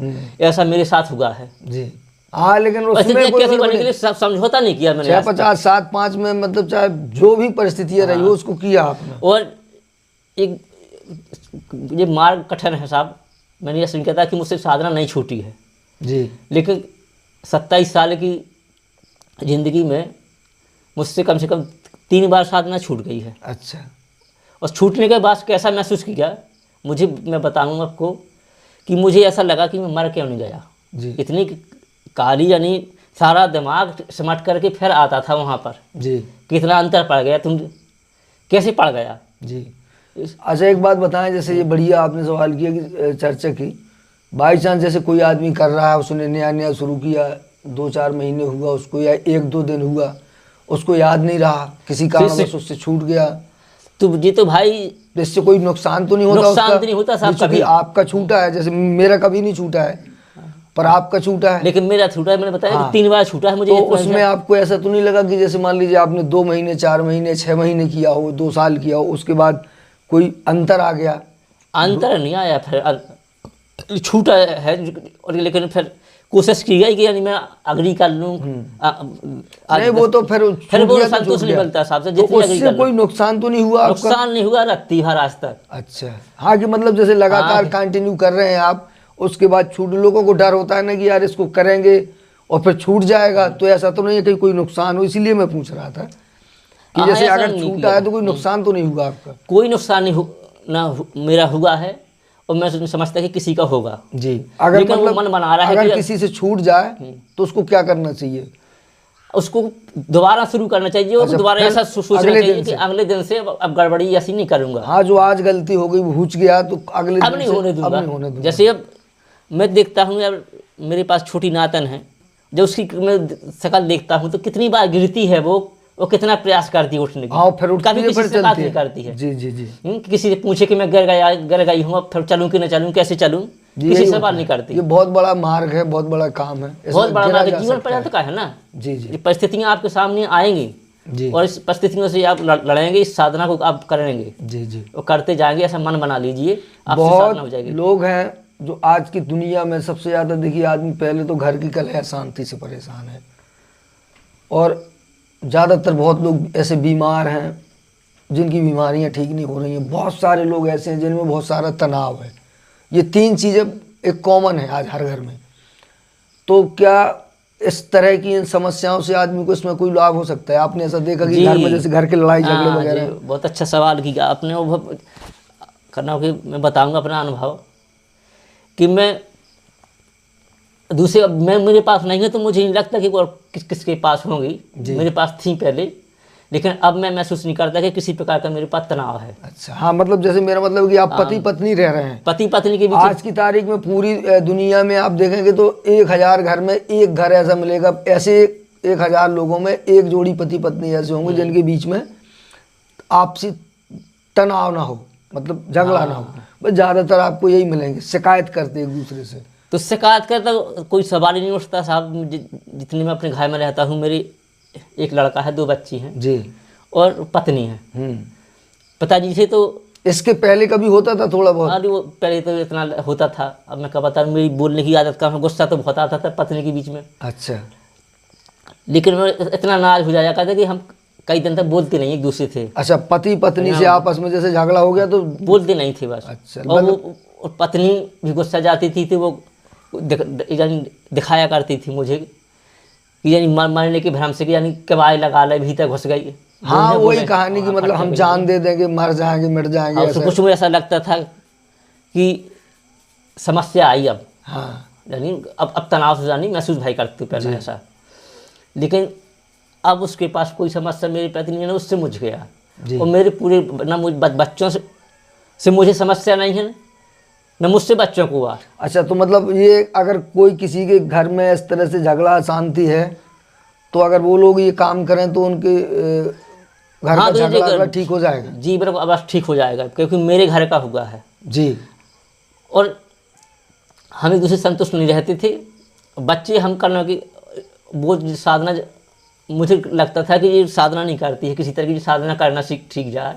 ऐसा मेरे साथ हुआ है। जी हाँ, लेकिन परिस्थिति उसमें कोई कैसे गड़बड़ी- करने के लिए समझौता नहीं किया मैंने आज तक। 650 7-5 में मतलब चाहे जो भी परिस्थितियाँ रही हो उसको किया आपने। और एक ये मार्ग कठिन है साहब, मैंने यह सुन था कि मुझसे साधना नहीं छूटी है, जी लेकिन 27 साल की ज़िंदगी में मुझसे कम से कम 3 बार साधना छूट गई है। अच्छा और छूटने के बाद कैसा महसूस किया मुझे, मैं बताऊंगा आपको कि मुझे ऐसा लगा कि मैं मर क्यों नहीं गया। जी इतनी काली यानी सारा दिमाग सिमट करके फिर आता था वहाँ पर, जी कितना अंतर पड़ गया, तुम कैसे पड़ गया। जी। अच्छा एक बात बताएं, जैसे ये बढ़िया आपने सवाल किया कि चर्चा की, बाई चांस जैसे कोई आदमी कर रहा है, उसने नया नया शुरू किया, 2-4 महीने हुआ उसको या 1-2 दिन हुआ, उसको याद नहीं रहा, किसी कारणवश उससे छूट गया, तो ये तो भाई इससे कोई नुकसान तो नहीं होता? नुकसान उसका तो नहीं होता साहब ये चूंकि कभी। आपका छूटा है, जैसे मेरा कभी नहीं छूटा है पर आपका छूटा है, लेकिन मेरा छूटा है, मैंने बताया हाँ। कि 3 बार छूटा है मुझे। तो इतना उसमें आपको ऐसा तो नहीं लगा कि जैसे मान लीजिए आपने 2 महीने 4 महीने 6 महीने किया हो, 2 साल किया हो, उसके बाद कोई अंतर आ गया? अंतर नहीं आया, फिर छूटा है, और लेकिन फिर कोशिश की गई कि यानी मैं अग्री कर लूँ। नहीं वो तो फिर फिर छूट वो गया तो संतोष छूट नहीं गया। मिलता साहब से, तो जितनी अग्री उससे कर कोई लो। नुकसान तो नहीं हुआ आपका? नुकसान नहीं हुआ, रखती हर आज तक। अच्छा हाँ, कि मतलब जैसे लगातार कंटिन्यू कर रहे हैं आप, उसके बाद छूट, लोगों को डर होता है ना कि यार इसको करेंगे और फिर छूट जाएगा, तो ऐसा तो नहीं है कि कोई नुकसान हो, इसीलिए मैं पूछ रहा था कि जैसे ऐसा अगर नहीं छूटा किया। है तो कोई नुकसान तो नहीं हुआ आपका? कोई नुकसान नहीं मेरा हुआ है, और मैं समझता कि किसी का होगा। जी अगर लेकिन वो मतलब मन बना रहा है अगर कि किसी से छूट जाए तो उसको क्या करना चाहिए? उसको दोबारा शुरू करना चाहिए, और अच्छा, दोबारा फिर ऐसा सोचना अगले चाहिए दिन कि से? अगले दिन से अब गड़बड़ी ऐसी नहीं करूंगा, हाँ, जो आज गलती हो गई वो हुच गया तो अगले अब दिन नहीं से होने अब दूंगा। नहीं होने दूंगा। जैसे अब मैं देखता हूँ यार, मेरे पास छोटी नातन है, जब उसकी मैं शक्ल देखता हूँ तो कितनी बार गिरती है वो कितना प्रयास करती है उठने की। हाँ, फिर उठती कभी है, किसी फिर से बात चलती नहीं है। करती है। जी जी जी किसी से पूछे कि मैं गिर गई हूँ, अब फिर चलूँ कि न चलूँ, कैसे चलूँ, जी, किसी यही से होता बात है। नहीं करती। ये बहुत बड़ा मार्ग है, बहुत बड़ा काम है, इसमें बहुत बड़ा गिरा मार्ग जा जीवन सकता पर्यंत का है ना। जी जी ये परिस्थितियाँ आपके सामने आएंगी, जी और इस परिस्थितियों से आप लड़ेंगे, इस साधना को आप करेंगे जी जी। और करते जाएंगे, ऐसा मन बना लीजिए, आपसे साधना हो जाएगी। बहुत लोग हैं जो आज की दुनिया में सबसे ज़्यादा, देखिए आदमी पहले तो घर की कलह शांति से परेशान है, और ज़्यादातर बहुत लोग ऐसे बीमार हैं जिनकी बीमारियां ठीक नहीं हो रही हैं, बहुत सारे लोग ऐसे हैं जिनमें बहुत सारा तनाव है। ये 3 चीज़ें एक कॉमन है आज हर घर में। तो क्या इस तरह की इन समस्याओं से आदमी को इसमें कोई लाभ हो सकता है? आपने ऐसा देखा कि जी। घर में जैसे घर के लड़ाई झगड़े हाँ वगैरह? जी, बहुत अच्छा सवाल किया आपने। वो करना हो कि मैं बताऊंगा अपना अनुभव कि मैं दूसरे, अब मैं मेरे पास नहीं है तो मुझे नहीं लगता कि वो किसके पास होंगी, मेरे पास थी पहले, लेकिन अब मैं महसूस नहीं करता कि किसी प्रकार का मेरे पास तनाव है। अच्छा हाँ, मतलब जैसे मेरा मतलब है कि आप पति पत्नी रह रहे हैं, पति पत्नी के बीच आज की तारीख में पूरी दुनिया में आप देखेंगे तो 1000 घर में एक घर ऐसा मिलेगा, ऐसे 1000 लोगों में एक जोड़ी पति पत्नी ऐसे होंगे जिनके बीच में आपसी तनाव ना हो, मतलब झगड़ा ना हो। बस ज़्यादातर आपको यही मिलेंगे, शिकायत करते एक दूसरे से। तो शिकायत करता कोई सवाल ही नहीं उठता साहब। जितने मैं अपने घर में रहता हूँ, मेरी एक लड़का है, 2 बच्ची हैं जी, और पत्नी है। पिताजी से तो इसके पहले कभी होता था थोड़ा बहुत? अरे वो पहले तो इतना होता था, अब मैं क्या बता, मेरी बोलने की आदत कम है, गुस्सा तो बहुत आता था पत्नी के बीच में। अच्छा लेकिन मैं इतना नाराज हो जाया करता कि हम कई दिन तक बोलते नहीं एक दूसरे से, अच्छा, पति पत्नी से आपस में जैसे झगड़ा हो गया तो बोलते नहीं थे बस। अच्छा, और वो पत्नी भी गुस्सा जाती थी तो वो यानी दिखाया करती थी मुझे कि यानी मरने के भ्रम से कि यानी कबाई लगा ले, भीतर घुस गई। हाँ, वही कहानी की मतलब हम जान दे देंगे, मर जाएंगे, मिट जाएंगे, उसको कुछ मुझे ऐसा लगता था कि समस्या आई अब, हाँ यानी अब तनाव से यानी महसूस भाई करते पहले ऐसा, लेकिन अब उसके पास कोई समस्या मेरे प्रति नहीं है, उससे मुझ गया। और मेरे पूरे ना मुझ बच्चों से मुझे समस्या नहीं है, न मुझसे बच्चों को हुआ। अच्छा, तो मतलब ये अगर कोई किसी के घर में इस तरह से झगड़ा अशांति है तो अगर वो लोग ये काम करें तो उनके घर का तो झगड़ा ठीक हो जाएगा? जी बिल्कुल, अब ठीक हो जाएगा क्योंकि मेरे घर का हुआ है जी। और हम एक दूसरे से संतुष्ट नहीं रहते थे। बच्चे हम करने की वो साधना, मुझे लगता था कि ये साधना नहीं करती है, किसी तरह की साधना करना सीख जाए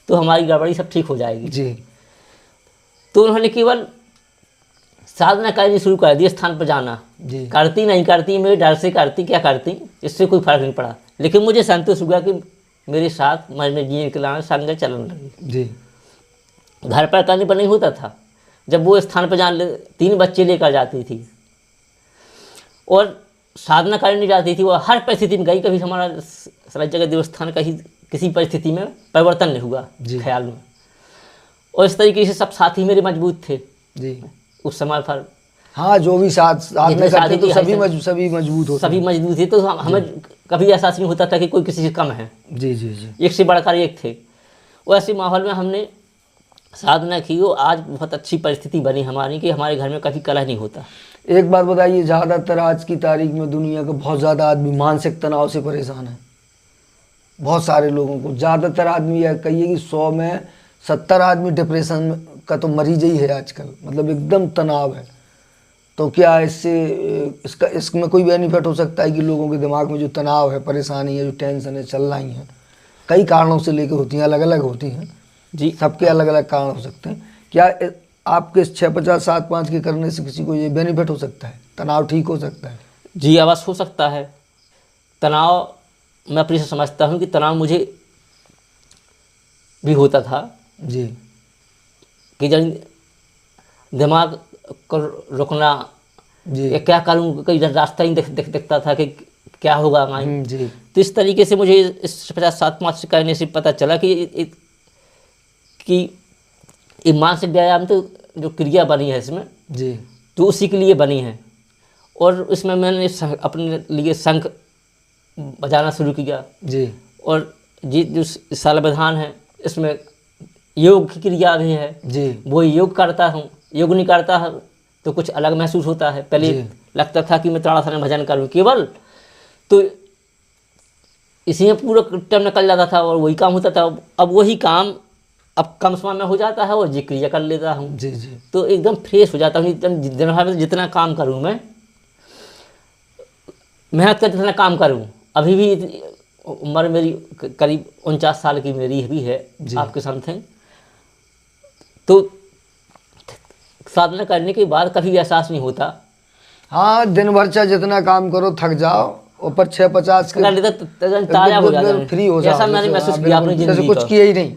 तो हमारी गड़बड़ी सब ठीक हो जाएगी जी। तो उन्होंने केवल साधना करनी शुरू कर दी, स्थान पर जाना जी। करती नहीं करती, मेरे डर से करती क्या करती, इससे कोई फर्क नहीं पड़ा, लेकिन मुझे संतोष हुआ कि मेरे साथ मरने जीने के लाने संगत चलने लगी। जी। घर पर करने पर नहीं होता था, जब वो स्थान पर जान 3 बच्चे लेकर जाती थी और साधना करने जाती थी, वो हर परिस्थिति में गई, कभी हमारा सारी जगह देवस्थान का ही किसी परिस्थिति में परिवर्तन नहीं हुआ ख्याल में। और इस तरीके से सब साथी मेरे मजबूत थे जी उस समय पर। हाँ, जो भी साथ में करते तो सभी मजबूत होते, सभी मजबूत थे, तो हमें कभी एहसास नहीं होता था कि कोई किसी से कम है। जी जी जी। एक से बढ़कर एक थे। वैसे माहौल में हमने साधना की, वो आज बहुत अच्छी परिस्थिति बनी हमारी कि हमारे घर में कभी कलह नहीं होता। एक बात बताइए, ज़्यादातर आज की तारीख में दुनिया का बहुत ज़्यादा आदमी मानसिक तनाव से परेशान है। बहुत सारे लोगों को, ज़्यादातर आदमी या कहिए कि 100 में 70 आदमी डिप्रेशन का तो मरीज ही है आजकल, मतलब एकदम तनाव है। तो क्या इसमें कोई बेनिफिट हो सकता है कि लोगों के दिमाग में जो तनाव है, परेशानी है, जो टेंशन है चल रही हैं, कई कारणों से लेकर होती हैं, अलग अलग होती हैं जी, सबके अलग अलग कारण हो सकते हैं, क्या आपके 6-50-7-5 के करने से किसी को ये बेनिफिट हो सकता है, तनाव ठीक हो सकता है? जी अवश्य हो सकता है। तनाव मैं अपने से समझता हूँ कि तनाव मुझे भी होता था जी। कि जब दिमाग को रुकना जी। या क्या करूँ, कई रास्ता ही दिखता था कि क्या होगा हमारी। जी। तो इस तरीके से मुझे इस 50-7-5 से करने से पता चला कि ये मानसिक व्यायाम तो जो क्रिया बनी है इसमें जी, तो उसी के लिए बनी है। और इसमें मैंने अपने लिए शंख बजाना शुरू किया जी। और जी जो सालविधान है इसमें योग की क्रिया भी है जी। वो योग करता हूँ। योग नहीं करता है तो कुछ अलग महसूस होता है। पहले लगता था कि मैं ताड़ासन भजन करूँ केवल, तो इसी में पूरा टाइम निकल जाता था और वही काम होता था। अब वही काम अब कम समय में हो जाता है और जी क्रिया कर लेता हूँ। जी जी। तो एकदम फ्रेश हो जाता हूँ। दिन भर में जितना काम करूँ मैं मेहनत कर जितना काम करूँ, अभी भी उम्र मेरी करीब 49 साल की मेरी भी है आपके समथिंग, तो साधना करने के बाद कभी एहसास नहीं होता। हाँ, दिन भर चाहे जितना काम करो थक जाओ, ऊपर 6-50 ताजा हो जाता है, फ्री हो जाओ। ऐसा मैंने महसूस किया अपनी जिंदगी कुछ किया ही नहीं।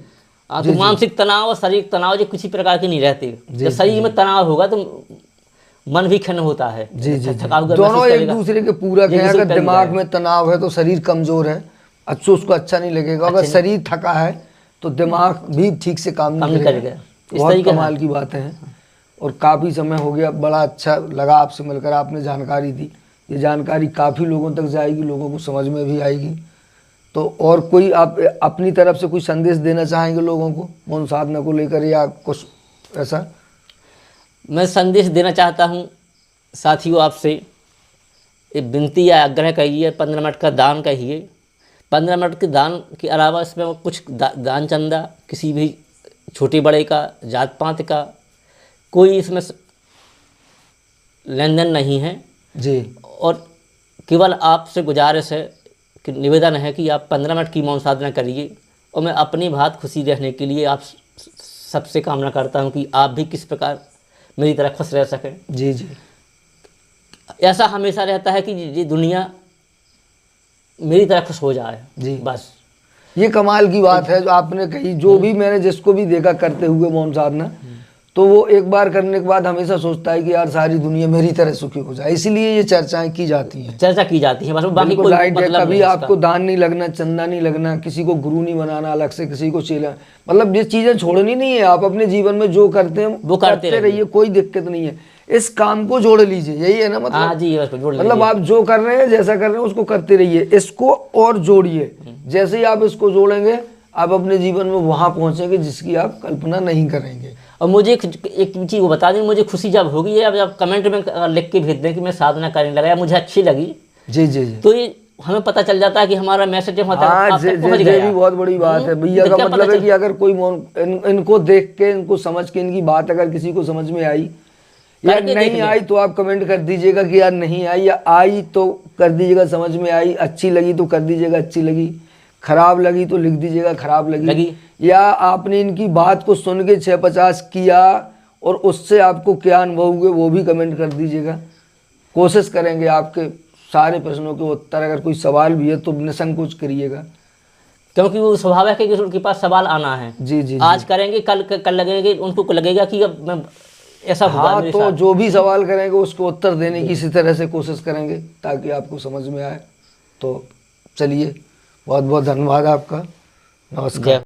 तो मानसिक तनाव और शारीरिक तनाव जो किसी प्रकार के नहीं रहते। जब शरीर में तनाव होगा तो मन भी खिन्न होता है। जी जी, दोनों एक दूसरे के पूरक हैं। अगर दिमाग में तनाव है तो शरीर कमजोर है, उसको अच्छा नहीं लगेगा। अगर शरीर थका है तो दिमाग भी ठीक से काम नहीं करेगा। बहुत कमाल की बातें हैं और काफ़ी समय हो गया, बड़ा अच्छा लगा आपसे मिलकर। आपने जानकारी दी, ये जानकारी काफ़ी लोगों तक जाएगी, लोगों को समझ में भी आएगी। तो और कोई आप अपनी तरफ से कोई संदेश देना चाहेंगे लोगों को मौन साधना को लेकर या कुछ ऐसा? मैं संदेश देना चाहता हूँ साथियों, आपसे एक विनती या आग्रह कहिए, 15 मिनट का दान कहिए। 15 मिनट के दान के अलावा इसमें कुछ दान चंदा किसी भी छोटे बड़े का, जात पात का कोई इसमें लेन देन नहीं है जी। और केवल आपसे गुजारिश है कि निवेदन है कि आप 15 मिनट की मौन साधना करिए। और मैं अपनी बात खुशी रहने के लिए आप सबसे कामना करता हूं कि आप भी किस प्रकार मेरी तरह खुश रह सकें। जी जी। ऐसा हमेशा रहता है कि ये दुनिया मेरी तरह खुश हो जाए जी बस। ये कमाल की बात है जो आपने कही। जो भी मैंने जिसको भी देखा करते हुए मौन साधना, तो वो एक बार करने के बाद हमेशा सोचता है कि यार सारी दुनिया मेरी तरह सुखी हो जाए, इसलिए ये चर्चाएं की जाती हैं। चर्चा की जाती है, बस बाकी बिल्कुल कोई राइट है। मतलब कभी नहीं आपको दान नहीं लगना, चंदा नहीं लगना, किसी को गुरु नहीं बनाना अलग से, किसी को चेला, मतलब ये चीजें छोड़नी नहीं है। आप अपने जीवन में जो करते हैं वो करते रहिए, कोई दिक्कत नहीं है। इस काम को जोड़ लीजिए, यही है ना मतलब। हाँ जी, बस जोड़ मतलब आप जो कर रहे हैं, जैसा कर रहे हैं उसको करते रहिए, इसको और जोड़िए। जैसे ही आप इसको जोड़ेंगे आप अपने जीवन में वहां पहुंचेंगे जिसकी आप कल्पना नहीं करेंगे। और मुझे एक चीज़ बता दें, मुझे खुशी जब होगी है, अब जब कमेंट में लिख के भेज दें कि मैं साधना करने लगा या मुझे अच्छी लगी, जी जी जी, तो ये हमें पता चल जाता है कि हमारा मैसेज हाँ ये भी बहुत बड़ी बात है भैया। का मतलब है कि अगर कोई इनको देख के, इनको समझ के, इनकी बात अगर किसी को समझ में आई या नहीं आई तो आप कमेंट कर दीजिएगा कि यार नहीं आई, या आई तो कर दीजिएगा समझ में आई, अच्छी लगी तो कर दीजिएगा अच्छी लगी, खराब लगी तो लिख दीजिएगा खराब लगी। या आपने इनकी बात को सुन के 650 किया और उससे आपको क्या अनुभव हुए वो भी कमेंट कर दीजिएगा। कोशिश करेंगे आपके सारे प्रश्नों के उत्तर, अगर कोई सवाल भी है तो निसंकोच करिएगा, क्योंकि वो स्वाभाविक है कि उनके पास सवाल आना है। जी जी, आज करेंगे, कल लगेंगे, उनको लगेगा कि अब मैं ऐसा हुआ हाँ, मेरे तो साथ। जो भी सवाल करेंगे उसको उत्तर देने की इसी तरह से कोशिश करेंगे ताकि आपको समझ में आए। तो चलिए, बहुत बहुत धन्यवाद आपका। नमस्कार।